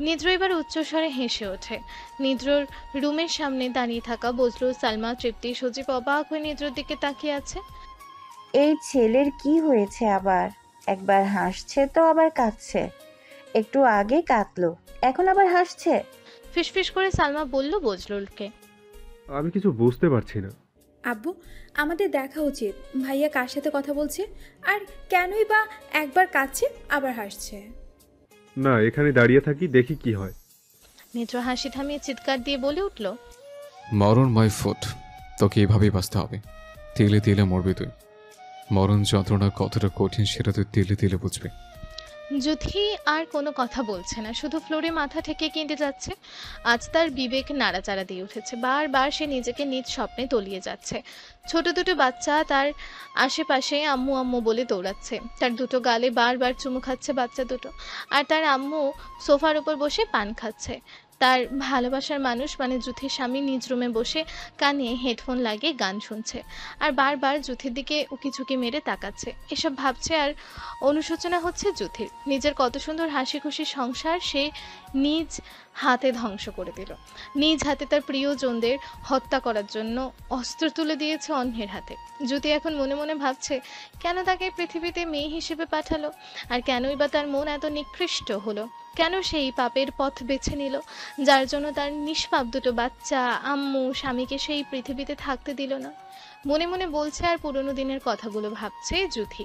নিদ্র এবার উচ্চস্বরে হেসে ওঠে। নিদ্রর রুমের সামনে দাঁড়িয়ে থাকা বজলু, সালমা, তৃপ্তি, সজীব অবাক হয়ে নিদ্রর দিকে তাকিয়ে আছে। এই ছেলের কি হয়েছে আবার? একবার হাসছে তো আবার কাঁদছে, একটু আগে কাঁদলো এখন আবার হাসছে। ফিসফিস করে সালমা বলল বজলুলকে, আমি কিছু বুঝতে পারছি না। আব্বু, আমাদের দেখা উচিত ভাইয়া কার সাথে কথা বলছে, আর কেনই বা একবার কাঁদছে আবার হাসছে। না, এখানে দাঁড়িয়ে থাকি, দেখি কি হয়। নিদ্র হাসি থামিয়ে চিৎকার দিয়ে বলে উঠল, মরণ মাই ফুট, তোকে এভাবেই বাঁচতে হবে, তিলে তিলে মরবি তুই। মরণ যন্ত্রণা কতটা কঠিন সেটা তুই তিলে তিলে বুঝবি। জ্যোতি আর কোনো কথা বলছে না, শুধু ফ্লোরে মাথা ঠেকে কেঁদে যাচ্ছে। আজ তার বিবেক নাড়াচাড়া দিয়ে উঠেছে। বারবার সে নিজেকে নিজ স্বপ্নে তলিয়ে যাচ্ছে। ছোট দুটো বাচ্চা তার আশেপাশে আম্মু আম্মু বলে দৌড়াচ্ছে। তার দুটো গালে বারবার চুমু খাচ্ছে বাচ্চা দুটো, আর তার আম্মু সোফার উপর বসে পান খাচ্ছে। তার ভালোবাসার মানুষ মানে জ্যোতির স্বামী নিজ রুমে বসে কানে হেডফোন লাগিয়ে গান শুনছে, আর বারবার জ্যোতির দিকে উকিঝুঁকি মেরে তাকাচ্ছে। এসব ভাবছে আর অনুশোচনা হচ্ছে জ্যোতির। নিজের কত সুন্দর হাসি খুশি সংসার সে নিজ হাতে ধ্বংস করে দিল। নিজ হাতে তার প্রিয়জনদের হত্যা করার জন্য অস্ত্র তুলে দিয়েছে অন্যের হাতে। জ্যোতি এখন মনে মনে ভাবছে কেন তাকে পৃথিবীতে মেয়ে হিসেবে পাঠালো, আর কেনই বা তার মন এত নিকৃষ্ট হলো, কেন সেই পাপের পথ বেছে নিল যার জন্য তার নিষ্পাপ দুটো বাচ্চা, আম্মু, স্বামীকে সেই পৃথিবীতে থাকতে দিল না। মনে মনে বলছে আর পুরনো দিনের কথাগুলো ভাবছে জ্যোতি।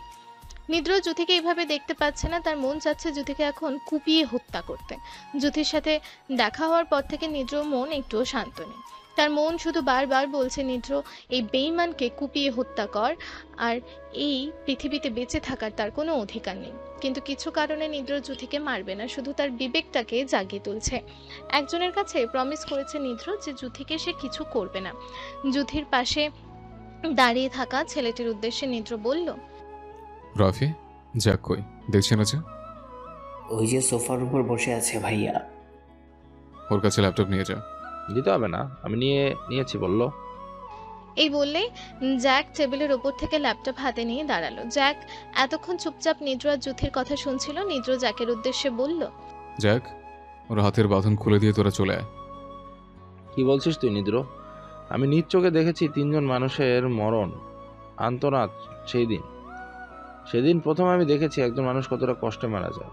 নিদ্র জ্যোতিকে এইভাবে দেখতে পাচ্ছে না, তার মন চাচ্ছে জ্যোতিকে এখন কুপিয়ে হত্যা করতে। জ্যোতির সাথে দেখা হওয়ার পর থেকে নিদ্র মন একটুও শান্ত নেই। তার মন শুধু বারবার বলছে নিদ্র এই বেঈমানকে কুপিয়ে হত্যা কর, আর এই পৃথিবীতে বেঁচে থাকার তার কোনো অধিকার নেই। কিন্তু কিছু কারণে নিদ্র জ্যোতিকে মারবে না, শুধু তার বিবেকটাকে জাগিয়ে তুলছে। একজনের কাছে প্রমিস করেছে নিদ্র যে জ্যোতিকে সে কিছু করবে না। জ্যোতির পাশে দাঁড়িয়ে থাকা ছেলেটির উদ্দেশ্যে নিদ্র বলল, রাফি, যাক কই দেখছি না যে? ওই যে সোফার উপর বসে আছে ভাইয়া। ওর কাছে ল্যাপটপ নিয়ে যা। দিতে হবে না, আমি নিয়েছি বললো। এই বললেই জ্যাক টেবিলের ওপর থেকে ল্যাপটপ হাতে নিয়ে দাঁড়ালো। জ্যাক এতক্ষণ চুপচাপ নিদ্র আর জুথির কথা শুনছিল। নিদ্র জ্যাকের উদ্দেশ্যে বলল, জ্যাক, ওর হাতের বাঁধন খুলে দিয়ে তোরা চলে আয়। কি বলছিস তুই নিদ্র? আমি নিজ চোখে দেখেছি 3 জন মানুষের মরণ আন্তনাদ। সেদিন প্রথম আমি দেখেছি একজন মানুষ কতটা কষ্টে মারা যায়।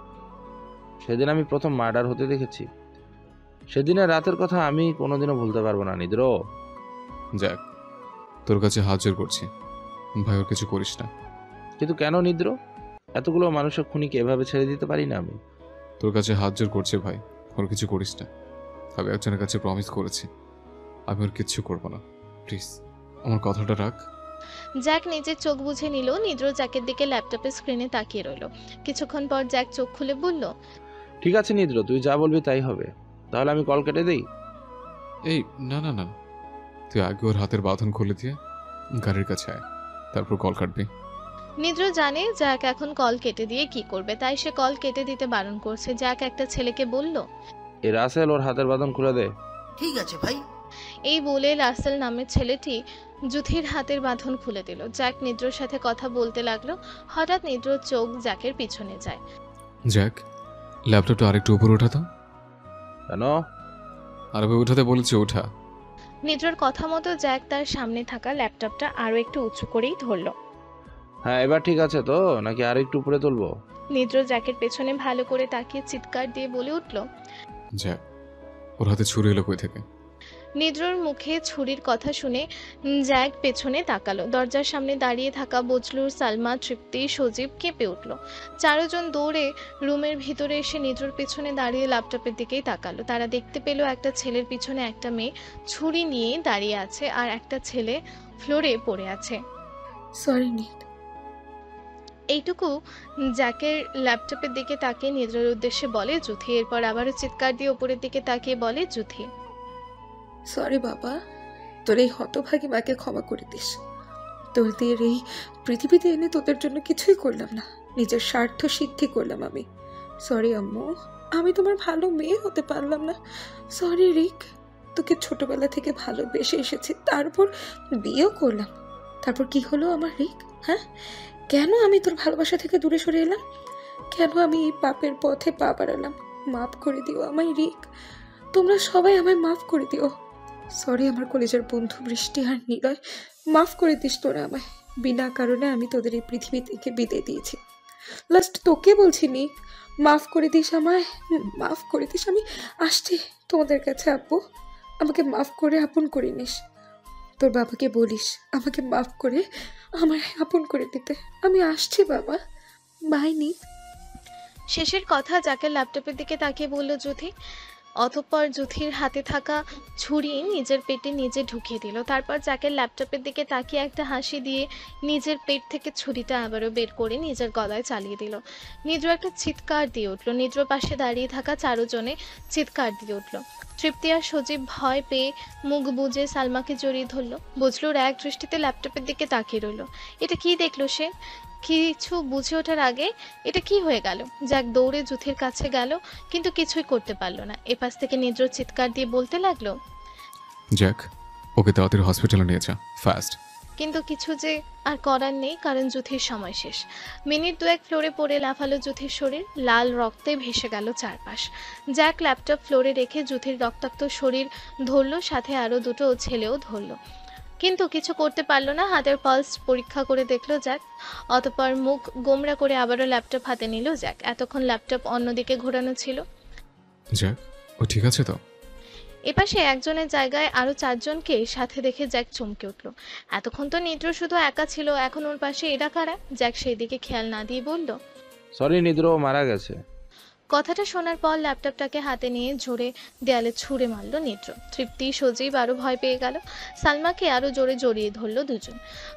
সেদিন আমি প্রথম মার্ডার হতে দেখেছি। সেদিনের রাতের কথা আমি কোনোদিনও ভুলতে পারবো না নিদ্র। জ্যাক, তোর কাছে হাত জোর করছি, ভাই ওর কিছু করিস না। কিন্তু কেন নিদ্র? এতগুলো মানুষের খুনিকে এভাবে ছেড়ে দিতে পারি না আমি। তোর কাছে হাত জোর করছে ভাই, ওর কিছু করিস না। আমি একজনের কাছে প্রমিস করেছি, আমি ওর কিচ্ছু করবো না। প্লিজ আমার কথাটা রাখ। জ্যাক নিজের চোখ বুঝে নিল। নিদ্র জ্যাকের দিকে ল্যাপটপের স্ক্রিনে তাকিয়ে রইল। কিছুক্ষণ পর জ্যাক চোখ খুলে বলল, ঠিক আছে নিদ্র, তুই যা বলবি তাই হবে। তাহলে আমি কল কেটে দেই? এই না না না, তুই আগে ওর হাতের বাঁধন খুলে দিয়ে গাড়ির কাছে আয়, তারপর কল কাটবি। নিদ্র জানে জ্যাক এখন কল কেটে দিয়ে কি করবে, তাই সে কল কেটে দিতে বারণ করছে। জ্যাক একটা ছেলেকে বলল, এই রাসেল, ওর হাতের বাঁধন খুলে দে। ঠিক আছে ভাই। এই বলে রাসেল নামের ছেলেটি জুথির হাতের বাঁধন খুলে দিল। জ্যাক নিদ্রর সাথে কথা বলতে লাগলো। হঠাৎ নিদ্রর চোখ জ্যাকের পিছনে যায়। জ্যাক, ল্যাপটপটা আরেকটু উপরে ওঠাতো। কেন? আরে ভাই উঠাতে বলেছি, ওঠা। নিদ্রর কথা মতো জ্যাক তার সামনে থাকা ল্যাপটপটা আরো একটু উঁচু করেই ধরলো। হ্যাঁ, এবার ঠিক আছে তো, নাকি আর একটু উপরে তুলবো? নিদ্র জ্যাকের পেছনে ভালো করে তাকিয়ে চিৎকার দিয়ে বলে উঠল, জ্যাক, ওর হাতে ছুরি এলো কই থেকে? নিদ্রর মুখে ছুরির কথা শুনে জ্যাক পেছনে তাকালো। দরজার সামনে দাঁড়িয়ে থাকা বজলুর, সালমা, তৃপ্তি, সজীব কেঁপে উঠল। 4 জন দৌড়ে রুমের ভিতরে এসে নিদ্রর পেছনে দাঁড়িয়ে ল্যাপটপের দিকেই তাকালো। তারা দেখতে পেল একটা ছেলের পিছনে একটা মেয়ে ছুরি নিয়ে দাঁড়িয়ে আছে, আর একটা ছেলে ফ্লোরে পড়ে আছে। সরি নিদ। এইটুকু জ্যাকের ল্যাপটপের দিকে তাকিয়ে নিদ্রের উদ্দেশ্যে বলে জুথি। এরপর আবারও চিৎকার দিয়ে উপরের দিকে তাকিয়ে বলে জুথি, সরি বাবা, তোর এই হতভাগী মাকে ক্ষমা করে দিস। তোদের এই পৃথিবীতে এনে তোদের জন্য কিছুই করলাম না, নিজের স্বার্থ সিদ্ধি করলাম আমি। সরি আম্মু, আমি তোমার ভালো মেয়ে হতে পারলাম না। সরি রিক, তোকে ছোটবেলা থেকে ভালোবেসে এসেছি, তারপর বিয়েও করলাম। তারপর কি হলো আমার রিক? হ্যাঁ, কেন আমি তোর ভালোবাসা থেকে দূরে সরে এলাম? কেন আমি এই পাপের পথে পা বাড়ালাম? মাফ করে দিও আমায় রিক, তোমরা সবাই আমায় মাফ করে দিও। সরি আমার কলেজের বন্ধু বৃষ্টি আর নিলয়, মাফ করে দিস তোরা আমায়। বিনা কারণে আমি তোদের এই পৃথিবী থেকে বিদায় দিয়েছি। লাস্ট তোকে বলছি নি, মাফ করে দিস আমায়, মাফ করে দিস। আমি আসছি তোমাদের কাছে আব্বু, আমাকে মাফ করে আপন করে নিস। তোর বাবাকে বলিস আমাকে মাফ করে আমার আপন করে দিতে। আমি আসছি বাবা, বাই নি। শেষের কথা জ্যাকের ল্যাপটপের দিকে তাকিয়ে বলল জুথি। অতঃপর জুথির হাতে থাকা ছুরি নিজের পেটে নিজে ঢুকিয়ে দিল। তারপর জ্যাকের ল্যাপটপের দিকে তাকিয়ে একটা হাসি দিয়ে নিজের পেট থেকে ছুরিটা আবারও বের করে নিজের গলায় চালিয়ে দিল। নিদ্র একটা চিৎকার দিয়ে উঠল। নিদ্র পাশে দাঁড়িয়ে থাকা 4 জনে চিৎকার দিয়ে উঠল। তৃপ্তি আর সজীব ভয় পেয়ে মুখ বুজে সালমাকে জড়িয়ে ধরল। বজলুর এক দৃষ্টিতে ল্যাপটপের দিকে তাকিয়ে রইল। এটা কি দেখলো সে? কিছু বুঝে ওঠার আগে এটা কি হয়ে গেল? জ্যাক দৌড়ে জুথির কাছে গেল, কিন্তু কিছুই করতে পারলো না। এপাশ থেকে নিদ্র চিৎকার দিয়ে বলতে লাগলো, জ্যাক, ওকে তাড়াতাড়ি হসপিটালে নিয়ে যা, ফাস্ট। কিন্তু কিছু যে আর করার নেই, কারণ জুথির সময় শেষ। মিনিট 2 ফ্লোরে পড়ে লাফালো জুথির শরীর। লাল রক্তে ভেসে গেল চারপাশ। জ্যাক ল্যাপটপ ফ্লোরে রেখে জুথির রক্তাক্ত শরীর ধরলো, সাথে আরো 2 ছেলেও ধরলো, কিন্তু কিছু করতে পারলো না। হাতের পালস পরীক্ষা করে দেখলো জ্যাক। অতঃপর মুখ গোমরা করে আবারও ল্যাপটপ হাতে নিল জ্যাক। এতক্ষণ ল্যাপটপ অন্যদিকে ঘোরানো ছিল। জ্যাক, ও ঠিক আছে তো? এপাশে একজনের জায়গায় আরো 4 জনকে সাথে দেখে জ্যাক চমকে উঠল। এতক্ষণ তো নিদ্র শুধু একা ছিল, এখন ওর পাশে এরা কারা? জ্যাক সেই দিকে খেয়াল না দিয়ে বলল, সরি নিদ্র, মারা গেছে। কথাটা শোনার পর ল্যাপটপটাকে হাতে নিয়ে জোরে দেয়ালে ছুঁড়ে মারল নিদ্র। তৃপ্তি, সজীব আরো ভয় পেয়ে গেল। সালমাকে আরো জোরে জড়িয়ে ধরল 2 জন।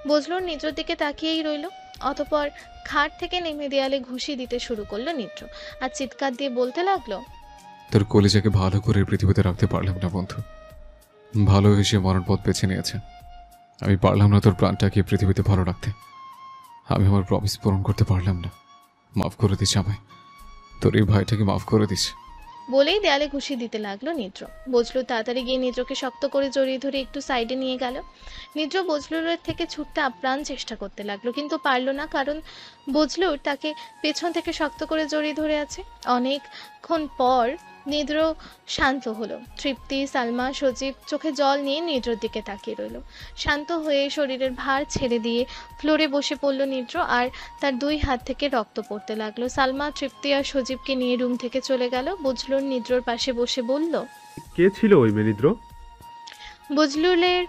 বজলুর নিদ্রর দিকে তাকিয়েই রইল। অতঃপর খাট থেকে নেমে দেয়ালে ঘুষি দিতে শুরু করলো নিদ্র, আর চিৎকার দিয়ে বলতে লাগলো, তোর কলিজাকে ভালো করে পৃথিবীতে রাখতে পারলাম না বন্ধু, ভালোবেসে মরণ পথ বেছে নিয়েছে। আমি পারলাম না তোর প্রাণটাকে পৃথিবীতে ভালো রাখতে। আমি আমার প্রমিস পূরণ করতে পারলাম না। মাফ করে দিস আমায়, তোর এই ভাইটাকে মাফ করে দিস। বলেই দেয়ালে ঘুষি দিতে লাগলো নিদ্র। বজলু তাড়াতাড়ি গিয়ে নিদ্রকে শক্ত করে জড়িয়ে ধরে একটু সাইডে নিয়ে গেল। নিদ্র বজলুরের থেকে ছুটতে আপ্রাণ চেষ্টা করতে লাগলো, কিন্তু পারলো না, কারণ বজলুর তাকে পেছন থেকে শক্ত করে জড়িয়ে ধরে আছে। অনেকক্ষণ পর নিদ্র শান্ত হলো। তৃপ্তি, সালমা, সজীব চোখে জল নিয়ে নিদ্রর দিকে তাকিয়ে রইল। শান্ত হয়ে শরীরের ভার ছেড়ে দিয়ে ফ্লোরে বসে পড়ল নিদ্র, আর তার দুই হাত থেকে রক্ত পড়তে লাগলো। সালমা, তৃপ্তি আর সজীবকে নিয়ে রুম থেকে চলে গেল। বজলুর নিদ্রর পাশে বসে বলল, কে ছিল ওই মেয়ে নিদ্র? বজলুলের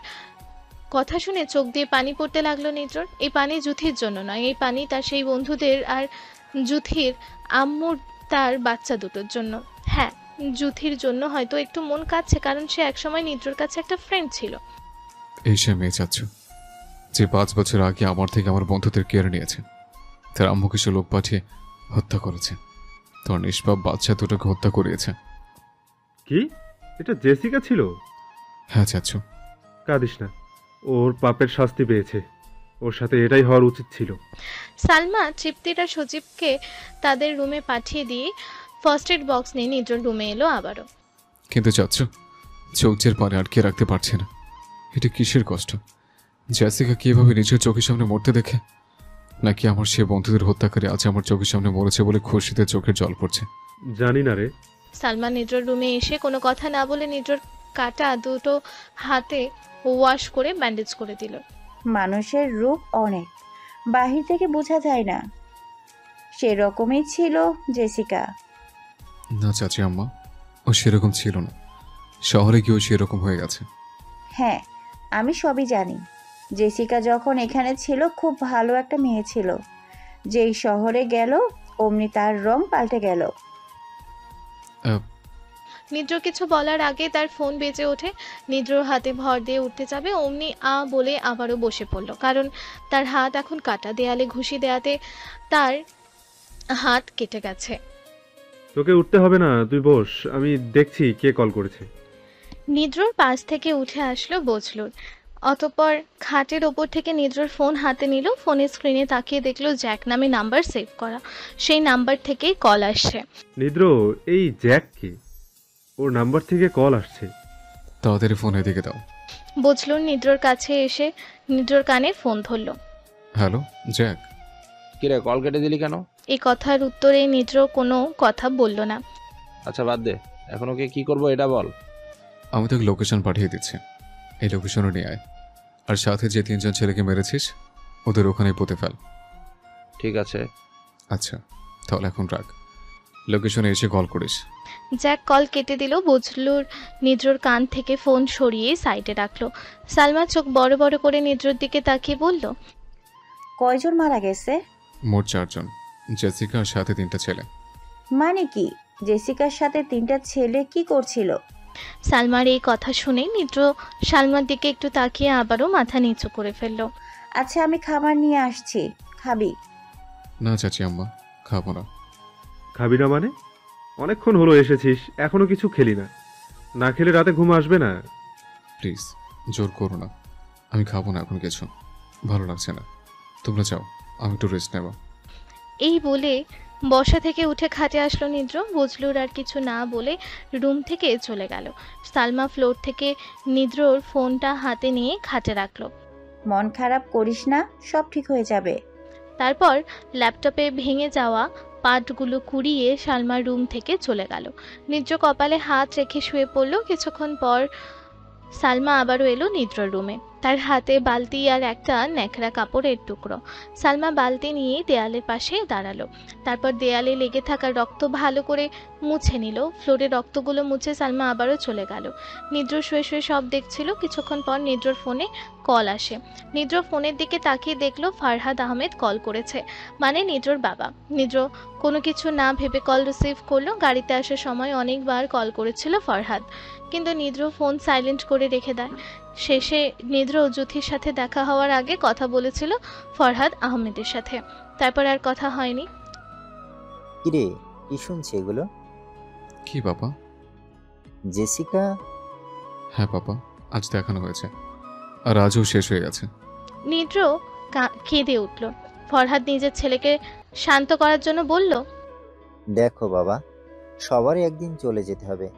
কথা শুনে চোখ দিয়ে পানি পড়তে লাগলো নিদ্রর। এই পানি জুথির জন্য নয়, এই পানি তার সেই বন্ধুদের আর জুথির আম্মুর তার বাচ্চা দুটোর জন্য। হ্যাঁ, জুথির জন্য হয়তো একটু মন কাঁদছে, কারণ সে একসময় নিদ্রর কাছে একটা ফ্রেন্ড ছিল। এই সে মেয়ে চাচ্ছ যে 5 বছর আগে আমার থেকে আমার বন্ধুদের কেড়ে নিয়েছে, তার আম্মুকে সে লোক পাঠিয়ে হত্যা করেছে, তোর নিষ্পাপ বাচ্চা দুটোকে হত্যা করিয়েছে। কি এটা জেসিকা ছিল? হ্যাঁ চাচ্ছ। কাঁদিস না, ওর পাপের শাস্তি পেয়েছে, ওর সাথে এটাই হওয়ার উচিত ছিল। সালমা তৃপ্তির আর সজীবকে তাদের রুমে পাঠিয়ে দিয়ে ফার্স্ট এড বক্স নিয়ে নিদ্রর রুমে এলো আবারও। কিন্তু চাচ্ছ চোখ জের পানে আটকে রাখতে পারছে না। এটা কিসের কষ্ট? জেসিকা কিভাবে নিজের চোখের সামনে মরতে দেখে, নাকি আমার সে বন্ধুদের হত্যাকারী আজ আমার চোখের সামনে মরেছে বলে খুশিতে চোখের জল পড়ছে? জানি না রে। সালমা নিদ্রর রুমে এসে কোনো কথা না বলে নিদ্রর কাটা দুটো হাতে ওয়াশ করে ব্যান্ডেজ করে দিল। মানুষের রূপ অনেক, বাহির থেকে বোঝা যায় না, সেরকমই ছিল জেসিকা। না চাচি আম্মা, ও সেরকম ছিল না, শহরে গিয়েও সেরকম হয়ে গেছে। হ্যাঁ, আমি সবই জানি। জেসিকা যখন এখানে ছিল খুব ভালো একটা মেয়ে ছিল, যেই শহরে গেল অমনি তার রং পাল্টে গেল। নিদ্র কিছু বলার আগে তার ফোন বেজে ওঠে। নিদ্রর হাতে ভর দিয়ে উঠতে যাবে, অমনি আ বলে আবারও বসে পড়ল, কারণ তার হাত এখন কাটা। দেয়ালে ঘুষি দেয়াতে তার হাত কেটে গেছে। তোকে উঠতে হবে না, তুই বস, আমি দেখছি কে কল করেছে। নিদ্রর পাশ থেকে উঠে আসলো বজলুর। অতঃপর খাটের ওপর থেকে নিদ্রর ফোন হাতে নিল। ফোনের স্ক্রিনে তাকিয়ে দেখলো জ্যাক নামে নাম্বার সেভ করা। সেই নাম্বার থেকেই কল আসছে। নিদ্র, এই জ্যাক কে? ওর নাম্বার থেকে কল আসছে। তাড়াতাড়ি ফোন এদিকে দাও। বজলুর নিদ্রর কাছে এসে নিদ্রর কানে ফোন ধরলো। Hello Jack. কিরে, কল কেটে দিলি কেন? এই কথার উত্তরে নিদ্র কোনো কথা বলল না। আচ্ছা বাদ দে, এখন ওকে কি করবো এটা বল। আমি তোকে লোকেশন পাঠিয়ে দিচ্ছি, এই লোকেশনে নিয়ে আয়, আর সাথে যে 3 জন ছেলেকে মেরেছিস ওদের ওখানেই পুঁতে ফেল। ঠিক আছে। আচ্ছা তাহলে এখন রাখ, লোকেশনে এসে কল করিস। জ্যাক কল কেটে দিল। বজলুর নিদ্রর কান থেকে ফোন সরিয়ে সাইডে রাখলো। সালমা চোখ বড় বড় করে নিদ্রর দিকে তাকিয়ে বলল, কয়জন মারা গেছে? মোট 4 জন, জেসিকা আর সাথে 3টা ছেলে। মানে কি, জেসিকার সাথে 3টা ছেলে কি করছিল? সালমার এই কথা শুনে নিদ্র সালমার দিকে একটু তাকিয়ে আবারও মাথা নিচু করে ফেলল। আচ্ছা আমি খাবার নিয়ে আসছি, খাবি? না চাচি আম্মা, খাবো না। খাবি না মানে? অনেকক্ষণ হলো এসেছিস, এখনো কিছু খেলি না, না খেলে রাতে ঘুম আসবে না। প্লিজ জোর করো না, আমি খাবো না এখন, কিছু ভালো লাগছে না, তোমরা যাও, আমি একটু রেস্ট নেব। এই বলে বসা থেকে উঠে খাটে আসলো নিদ্র। বজলুর আর কিছু না বলে রুম থেকে চলে গেল। সালমা ফ্লোর থেকে নিদ্রর ফোনটা হাতে নিয়ে খাটে রাখলো। মন খারাপ করিস না, সব ঠিক হয়ে যাবে। তারপর ল্যাপটপে ভেঙে যাওয়া পার্টগুলো কুড়িয়ে সালমার রুম থেকে চলে গেল। নিদ্র কপালে হাত রেখে শুয়ে পড়ল। কিছুক্ষণ পর সালমা আবারও এলো নিদ্রর রুমে। তার হাতে বালতি আর একটা ন্যাকড়া কাপড়ের টুকরো। সালমা বালতি নিয়ে দেয়ালের পাশে দাঁড়ালো। তারপর দেয়ালে লেগে থাকা রক্ত ভালো করে মুছে নিল। ফ্লোরে রক্তগুলো মুছে সালমা আবারও চলে গেল। নিদ্র শুয়ে শুয়ে সব দেখছিল। কিছুক্ষণ পর নিদ্রর ফোনে কল আসে। নিদ্র ফোনের দিকে তাকিয়ে দেখলো ফারহাদ আহমেদ কল করেছে, মানে নিদ্রর বাবা। নিদ্র কোনো কিছু না ভেবে কল রিসিভ করলো। গাড়িতে আসার সময় অনেকবার কল করেছিল ফারহাদ, কিন্তু নিদ্র ফোন সাইলেন্ট করে রেখে দেয়। শেষে নিদ্র জুথির সাথে দেখা হওয়ার আগে কথা বলেছিল ফরহাদ আহমেদের সাথে, তারপর আর কথা হয়নি। কিরে, কি শুনছি এগুলো? কি বাবা? জেসিকা? হ্যাঁ বাবা, আজ দেখানো হয়েছে, আর আজও শেষ হয়ে গেছে। নিদ্র কেঁদে উঠল। ফরহাদ নিজের ছেলেকে শান্ত করার জন্য বলল, দেখো বাবা, সবারই একদিন চলে যেতে হবে,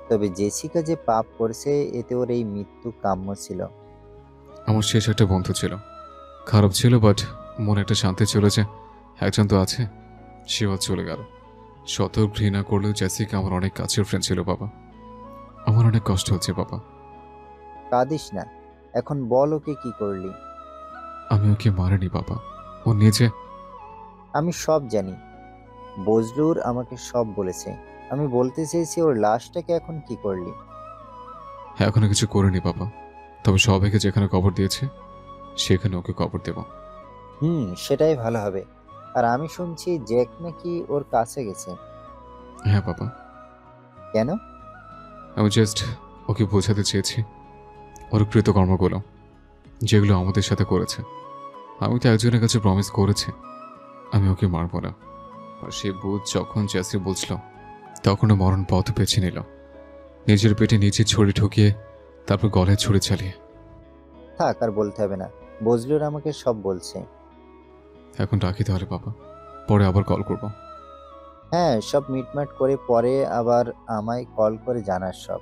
তবে জেসিকা যে পাপ করেছে এতে ওর এই মৃত্যু কাম্য ছিল। আমার শেষ একটা বন্ধু ছিল, খারাপ ছিল বাট মনে একটা শান্তি ছিল যে একজন তো আছে। সেও চলে গেল। শত ঘৃণা করলেও জেসিকা আমার অনেক কাছের ফ্রেন্ড ছিল বাবা। আমার অনেক কষ্ট হচ্ছে বাবা। কাঁদিস না, এখন বল ওকে কি করলি? আমি ওকে মারিনি বাবা, ও নিজে। আমি সব জানি, বজলুর আমাকে সব বলেছে। আমি বলতে চেয়েছি ওর লাশটাকে এখন কি করলি? এখনো কিছু করিনি বাবা, তবে সবাইকে যেখানে কবর দিয়েছে সেখানে ওকে কবর দেব। সেটাই ভালো হবে। আর আমি শুনছি জ্যাক নাকি ওর কাছে গেছে। হ্যাঁ বাবা। কেন? আমি জাস্ট ওকে বোঝাতে চেয়েছি ওর কৃতকর্মগুলো যেগুলো আমাদের সাথে করেছে। আমি তো একজনের কাছে প্রমিস করেছি আমি ওকে মারব না। আর সে বুঝ যখন জেসি বলছিল তখন মরণ পথ বেছে নিল, নিজের পেটে নিজে ছুরি ঠুকিয়ে তারপর গলায় ছুরি চালিয়ে। থাক, আর বলতে হবে না, বজলুর আমাকে সব বলছে। এখন রাখি তাহলে বাবা, পরে আবার কল করব। হ্যাঁ, সব মিটমাট করে পরে আবার আমায় কল করে জানাস সব।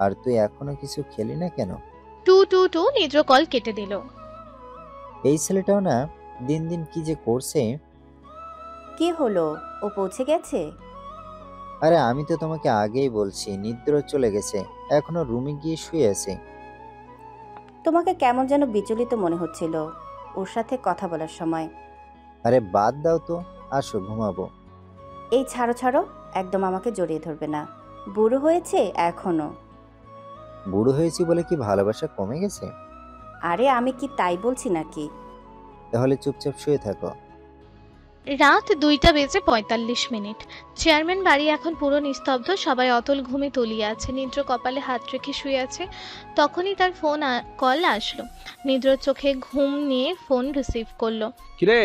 আর তুই এখনো কিছু খেলি না কেন? টু নিদ্র কল কেটে দিল। এই ছেলেটাও না দিন দিন কি যে করছে। কি হলো, ও পৌঁছে গেছে? আরে আমি তো তোমাকে আগেই বলছি, নিদ্র চলে গেছে, এখনো রুমে গিয়ে শুয়ে আছে। তোমাকে কেমন যেন বিচলিত মনে হচ্ছিল ওর সাথে কথা বলার সময়। আরে বাদ দাও তো, আসো ঘুমাবো। এই ছাড়ো, একদম আমাকে জড়িয়ে ধরবে না। বুড়ো হয়েছে এখনো। বুড়ো হয়েছি বলে কি ভালোবাসা কমে গেছে? আরে আমি কি তাই বলছি নাকি? তাহলে চুপচাপ শুয়ে থাকো। রাত 2:45। চেয়ারম্যান বাড়ি এখন পুরো নিস্তব্ধ, সবাই অতল ঘুমে তলিয়ে আছে। নিদ্র কপালে হাত রেখে শুয়ে আছে। তখনই তার ফোন কল আসলো। নিদ্রর চোখে ঘুম নিয়ে ফোন রিসিভ করলো। কিরে,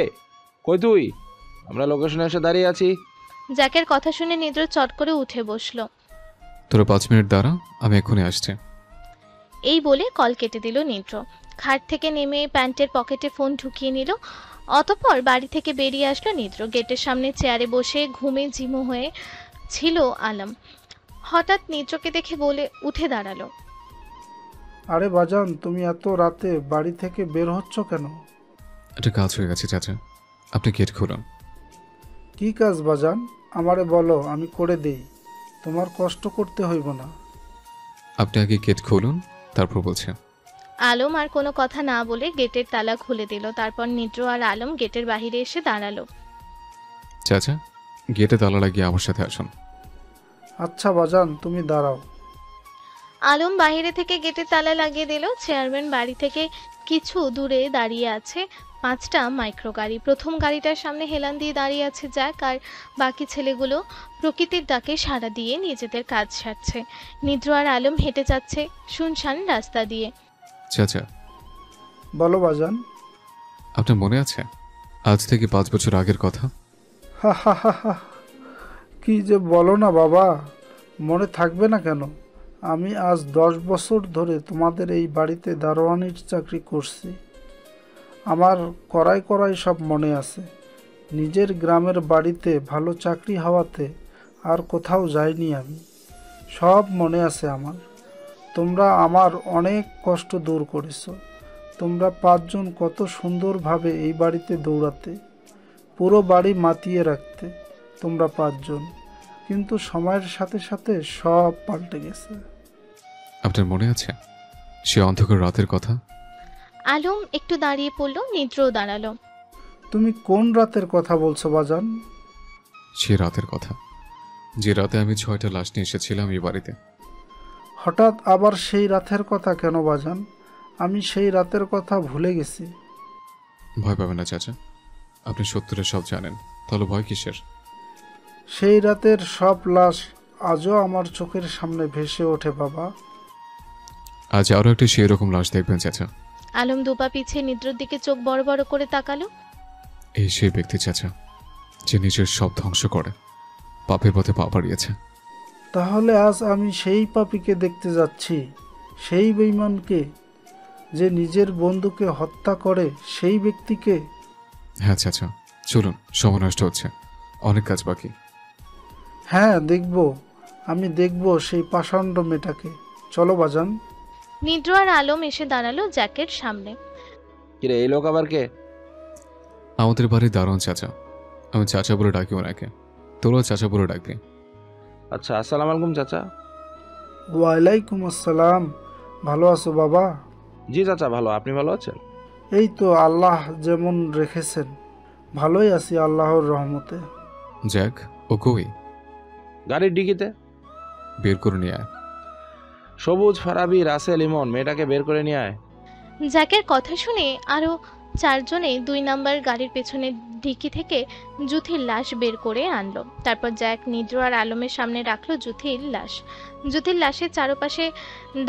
কই তুই? আমরা লোকেশনে এসে দাঁড়িয়ে আছি। জ্যাকের কথা শুনে নিদ্র চট করে উঠে বসলো। তোরা 5 মিনিট দাঁড়া, আমি এক্ষুনি আসছি। এই বলে কল কেটে দিল নিদ্র। খাট থেকে নেমে প্যান্টের পকেটে ফোন ঢুকিয়ে নিল। অতঃপর বাড়ি থেকে বেরিয়ে আসলো নিদ্র। গেটের সামনে চেয়ারে বসে ঘুমে ঝিমো হয়ে ছিল আলম। হঠাৎ নিদ্রকে দেখে বলে উঠে দাঁড়ালো। আরে বাজান, তুমি এত রাতে বাড়ি থেকে বের হচ্ছ কেন? একটা কাজ হয়ে গেছে চাচা, আপনি গেট খুলুন। কি কাজ বাজান, আমারে বলো, আমি করে দেই, তোমার কষ্ট করতে হইব না। আপনি আগে গেট খুলুন, তারপর বলছি। আলম আর কোনো কথা না বলে গেটের তালা খুলে দিল। তারপর নিদ্র আর আলম গেটের বাইরে এসে দাঁড়ালো। চাচা, গেটে তালা লাগিয়ে আমার সাথে আসুন। আচ্ছা বাজান, তুমি দাঁড়াও। আলম বাইরে থেকে গেটের তালা লাগিয়ে দিল। চেয়ারম্যান বাড়ি থেকে কিছু দূরে দাঁড়িয়ে আছে 5টা মাইক্রো গাড়ি। প্রথম গাড়িটার সামনে হেলান দিয়ে দাঁড়িয়ে আছে জ্যাক, আর বাকি ছেলেগুলো প্রকৃতির ডাকে সাড়া দিয়ে নিজেদের কাজ সারছে। নিদ্র আর আলম হেঁটে যাচ্ছে শুনশান রাস্তা দিয়ে। চাচা, বলো বাজান। আপনার মনে আছে আজ থেকে 5 বছর আগের কথা? কি যে বলো না বাবা, মনে থাকবে না কেন? আমি আজ 10 বছর ধরে তোমাদের এই বাড়িতে দারোয়ানির চাকরি করছি। আমার করাই সব মনে আছে। নিজের গ্রামের বাড়িতে ভালো চাকরি হওয়াতে আর কোথাও যাইনি আমি। সব মনে আছে আমার। তোমরা আমার অনেক কষ্ট দূর করেছো। তোমরা 5 জন কত সুন্দরভাবে এই বাড়িতে দৌড়াতে, পুরো বাড়ি মাতিয়ে রাখতে তোমরা 5 জন। কিন্তু সময়ের সাথে সাথে সব পাল্টে গেছে। আপনার মনে আছে সে অন্ধকার রাতের কথা? আলম একটু দাঁড়িয়ে পড়ল, নিদ্রও দাঁড়ালো। তুমি কোন রাতের কথা বলছো বাজান? সে রাতের কথা যে রাতে আমি 6টা লাশ নিয়ে এসেছিলাম এই বাড়িতে। হঠাৎ আবার সেই রাতের কথা কেন বাজান? আমি সেই রাতের কথা ভুলে গেছি। ভয় পাবেন না চাচা, আপনি সত্যটা সব জানেন, তাহলে ভয় কিসের? সেই রাতের সব লাশ আজও আমার চোখের সামনে ভেসে ওঠে বাবা। আজ আরো একটা সেই রকম লাশ দেখবেন চাচা। আলম দুপা পিছিয়ে নিদ্রর দিকে চোখ বড় বড় করে তাকালো। এই সেই ব্যক্তি চাচা যে নিজের সব ধ্বংস করে পাপের পথে পা বাড়িয়েছে। তাহলে আজ আমি সেই পাপীকে দেখতে যাচ্ছি, সেই বেঈমানকে যে নিজের বন্ধুকে হত্যা করে, সেই ব্যক্তিকে। হ্যাঁ চাচা, চলুন, সময় নষ্ট হচ্ছে, অনেক কাজ বাকি। হ্যাঁ দেখব, আমি দেখব সেই পাষাণ্ড মেয়েটাকে। চলো বাজান। নিদ্র আর আলম এসে দাঁড়ালো জ্যাকের সামনে। কিরে, এই লোক আবার কে? আমাদের বাড়ির দারোয়ান চাচা। আমি চাচা বলে ডাকি ওনাকে, তোরাও চাচা বলে ডাকবি। আচ্ছা, আসসালামু আলাইকুম চাচা। ওয়ালাইকুম আসসালাম। ভালো আছো বাবা? জি চাচা ভালো, আপনি ভালো আছেন? এই তো আল্লাহ যেমন রেখেছেন, ভালোই আছি আল্লাহর রহমতে। জ্যাক, ও কই? গাড়ির ডিকিতে। বের করে নিয়ে আয়। সবুজ, ফারাবি, রাসেল, ইমন, মেয়েটাকে বের করে নিয়ে আয়। জ্যাকের কথা শুনে আরো 4 জনে 2 নাম্বার গাড়ির পেছনে ডিকি থেকে জুথির লাশ বের করে আনলো। তারপর জ্যাক, নিদ্র আর আলমের সামনে রাখলো জুথির লাশ। জুথির লাশের চারপাশে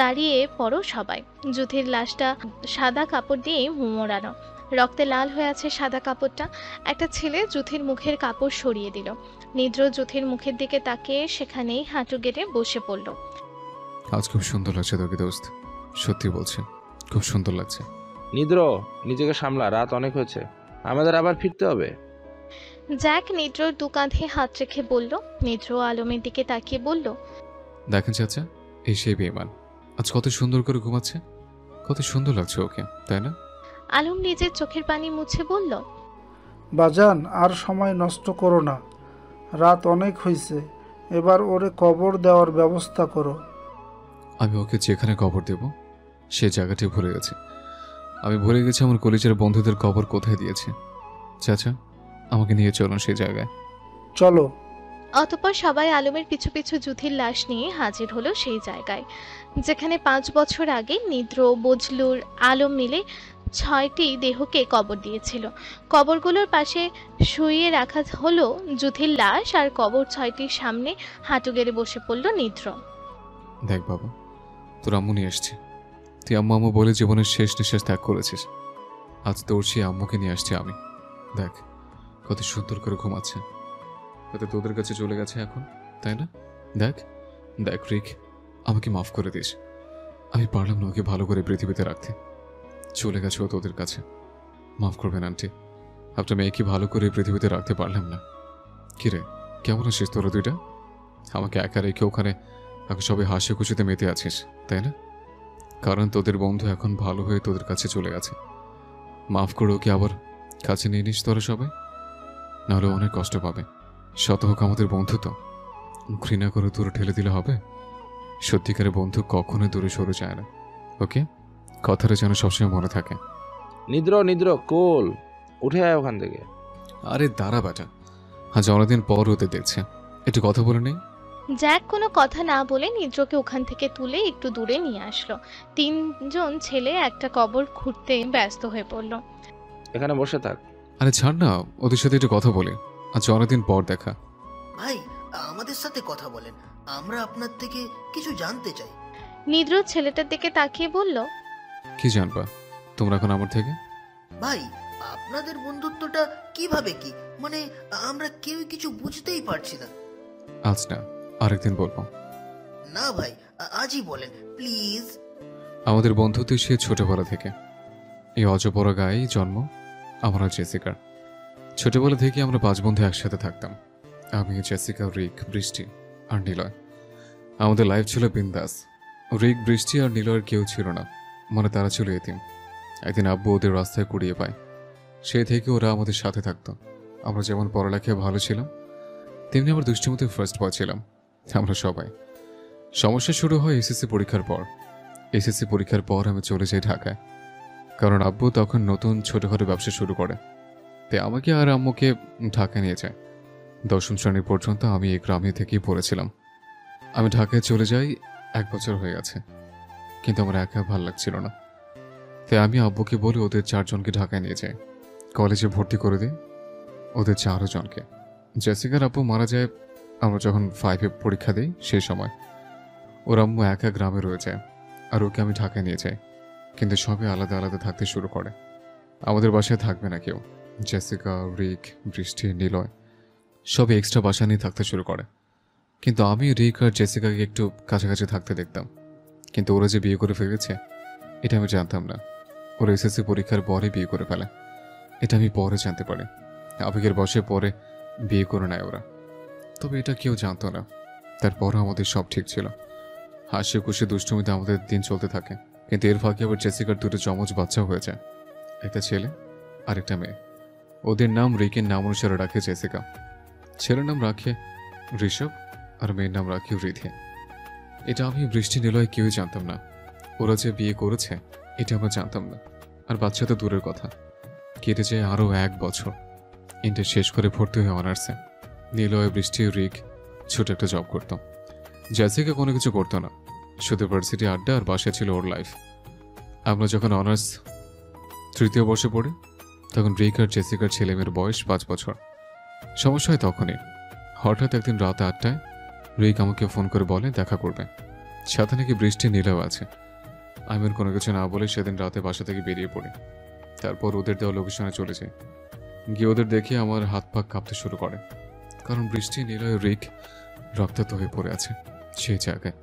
দাঁড়িয়ে পড়ো সবাই। জুথির লাশটা সাদা কাপড় দিয়ে মোড়ানো, রক্তে লাল হয়ে আছে সাদা কাপড়টা। একটা ছেলে জুথির মুখের কাপড় সরিয়ে দিল। নিদ্র জুথির মুখের দিকে তাকিয়ে সেখানেই হাঁটু গেড়ে বসে পড়ল। আজ খুব সুন্দর লাগছে তোকে দোস্ত, সত্যি বলছি, খুব সুন্দর লাগছে। নিদ্র, নিজেকে সামলা, রাত অনেক হয়েছে, আমাদের আবার ফিরতে হবে। জ্যাক নিদ্রর 2 কাঁধে হাত রেখে বলল। নিদ্র আলমের দিকে তাকিয়ে বলল, দেখেন চাচা, এই সেই বেঈমান আজ কত সুন্দর করে ঘুমাচ্ছে, কত সুন্দর লাগছে ওকে, তাই না? আলম নিজের চোখের পানি মুছে বলল, বাজান আর সময় নষ্ট করো না, রাত অনেক হয়েছে, এবার ওরে কবর দেওয়ার ব্যবস্থা করো। আমি ওকে যেখানে কবর দেব সে জায়গাটি ভুলে গেছি। আমি ভুলে গেছি আমার কলেজের বন্ধুদের কবর কোথায় দিয়েছে। চাচা, আমাকে নিয়ে চলুন সেই জায়গায়। চলো। অতঃপর সবাই আলমের পিছু পিছু জুথির লাশ নিয়ে হাজির হলো সেই জায়গায়, যেখানে 5 বছর আগে নিদ্র, বজলুর, আলম মিলে 6টি দেহকে কবর দিয়েছিল। কবরগুলোর পাশে শুইয়ে রাখা হলো জুথির লাশ, আর কবর 6টির সামনে হাঁটু গেড়ে বসে পড়ল নিদ্র। দেখ বাবা, তোর আম্মু নিয়ে আসছে। তুই আম্মু আম্মু বলে জীবনের শেষ নিঃশ্বাস ত্যাগ করেছিস। আজ তোর সেই আম্মুকে নিয়ে আসছি আমি। দেখ কত সুন্দর করে ঘুমাচ্ছে, হয়তো তোদের কাছে চলে গেছে এখন, তাই না? দেখ দেখ রিক, আমাকে মাফ করে দিস। আমি পারলাম না ওকে ভালো করে পৃথিবীতে রাখতে, চলে গেছে ও তোদের কাছে। মাফ করবেন আন্টি, আপনার মেয়েকে ভালো করে পৃথিবীতে রাখতে পারলাম না। কিরে, কেমন আছিস তোরা দুইটা? আমাকে একা রেখে ওখানে এখন সবাই হাসি খুশিতে মেতে আছিস, তাই না? কারণ তোদের বন্ধু এখন ভালো হয়ে তোদের কাছে চলে গেছে। মাফ করে ওকে আবার কাছে নিয়ে নিস তোরা সবাই, নাহলে অনেক কষ্ট পাবে। শত হোক আমাদের বন্ধু, তো ঘৃণা করে দূরে ঠেলে দিলে হবে? সত্যিকারের বন্ধু কখনো দূরে সরে যায় না। ওকে, কথাটা যেন সবসময় মনে থাকে। নিদ্র, নিদ্র, কোল উঠে আয় ওখান থেকে। আরে দাঁড়া বেটা, আজ অনেকদিন পর ওদের দেখছে, একটু কথা বলে নেই। জ্যাক কোনো কথা না বলে নিদ্রকে ওখান থেকে তুলে একটু দূরে নিয়ে আসলো। 3 জন ছেলে একটা কবর খুঁড়তে ব্যস্ত হয়ে পড়ল। এখানে বসে থাক। আরে ছাড় না, ওদের সাথে একটু কথা বলি, আজ অনেকদিন পর দেখা। ভাই, আমাদের সাথে কথা বলেন, আমরা আপনার থেকে কিছু জানতে চাই। নিদ্র ছেলেটার দিকে তাকিয়ে বলল, কি জানবা তোমরা এখন আমার থেকে? ভাই, আপনাদের বন্ধুত্বটা কিভাবে কি, মানে আমরা কেউ কিছু বুঝতেই পারছি না। আজ না, আরেকদিন বলবো। না ভাই, আজই বলেন প্লিজ। আমাদের বন্ধুত্ব সে ছোটবেলা থেকে। এই অজপরা গায়েই জন্ম আমার আর জেসিকার। ছোটবেলা থেকে আমরা 5 বন্ধু একসাথে থাকতাম, আমি, জেসিকা, রিক, বৃষ্টি আর নিলয়। আমাদের লাইফ ছিল বিন্দাস। রিক, বৃষ্টি আর নিলয়ের কেউ ছিল না, মানে তারা ছিল এতিম। একদিন আব্বু ওদের রাস্তায় কুড়িয়ে পায়, সেই থেকে ওরা আমাদের সাথে থাকতো। আমরা যেমন পড়ালেখায় ভালো ছিলাম, তেমনি আমার দুষ্টিমতে ফার্স্ট বয় ছিলাম আমরা সবাই। সমস্যা শুরু হয় এসএসসি পরীক্ষার পর। এসএসসি পরীক্ষার পর আমি চলে যাই ঢাকায়, কারণ আব্বু তখন নতুন ছোটখাটো ব্যবসা শুরু করে। তাই আমাকে আর আম্মুকে ঢাকায় নিয়ে যায়। 10ম শ্রেণী পর্যন্ত আমি এই গ্রামে থেকেই পড়েছিলাম। আমি ঢাকায় চলে যাই 1 বছর হয়ে গেছে, কিন্তু আমার একা ভালো লাগছিল না। তাই আমি আব্বুকে বলে ওদের 4 জনকে ঢাকায় নিয়ে যাই, কলেজে ভর্তি করে দিই ওদের 4 জনকে। জেসিকার আব্বু মারা যায় আমরা যখন 5-এ পরীক্ষা দিই, সেই সময় ওর আম্মু একা গ্রামে রয়ে যায়, আর ওকে আমি ঢাকায় নিয়ে যাই। কিন্তু সবাই আলাদা আলাদা থাকতে শুরু করে। আমাদের বাসায় থাকবে না কেউ। জেসিকা, রিক, বৃষ্টি, নিলয় সবাই এক্সট্রা বাসা নিয়ে থাকতে শুরু করে। কিন্তু আমি রিক আর জেসিকাকে একটু কাছাকাছি থাকতে দেখতাম। কিন্তু ওরা যে বিয়ে করে ফেলেছে এটা আমি জানতাম না। ওরা এসএসসি পরীক্ষার পরে বিয়ে করে ফেলে, এটা আমি পরে জানতে পারি। আবেগের বশে পরে বিয়ে করে নেয় ওরা। তবে এটা কেউ জানতো না। তারপরও আমাদের সব ঠিক ছিল, হাসি খুশি দুষ্টুমিতে আমাদের দিন চলতে থাকে। কিন্তু এর ফাঁকে আবার জেসিকার দুটো যমজ বাচ্চা হয়ে যায়, একটা ছেলে আর একটা মেয়ে। ওদের নাম রিকের নাম অনুসারে রাখে জেসিকা। ছেলের নাম রাখে ঋষভ আর মেয়ের নাম রাখে রিধি। এটা আমি বৃষ্টি নিলয় কেউই জানতাম না। ওরা যে বিয়ে করেছে এটা আমরা জানতাম না। আর বাচ্চা তো দূরের কথা, কেটে যায় আরও 1 বছর। ইন্টার শেষ করে ভর্তি হয়ে অনার্সে। নিলয়, বৃষ্টি, রিক ছোট একটা জব করতো। জেসিকা কোনো কিছু করতো না, শুধু ভার্সিটি আড্ডা আর বাসায় ছিল ওর লাইফ। আমরা যখন অনার্স 3য় বর্ষে পড়ি তখন রিক আর জেসিকার ছেলেমেয়ের বয়স 5 বছর। সমস্যা হয় তখনই। হঠাৎ একদিন রাত 8টায় রিক আমাকে ফোন করে বলে দেখা করবে, সাথে নাকি বৃষ্টি নিলেও আছে। আমি আর কোনো কিছু না বলে সেদিন রাতে বাসা থেকে বেরিয়ে পড়ি। তারপর ওদের দেওয়া লোকেশনে চলে যাই। গিয়ে ওদের দেখে আমার হাত পা কাঁপতে শুরু করে, কারণ বৃষ্টি, নিলয়, রিক রক্তাক্ত হয়ে পড়ে আছে সেই জায়গায়।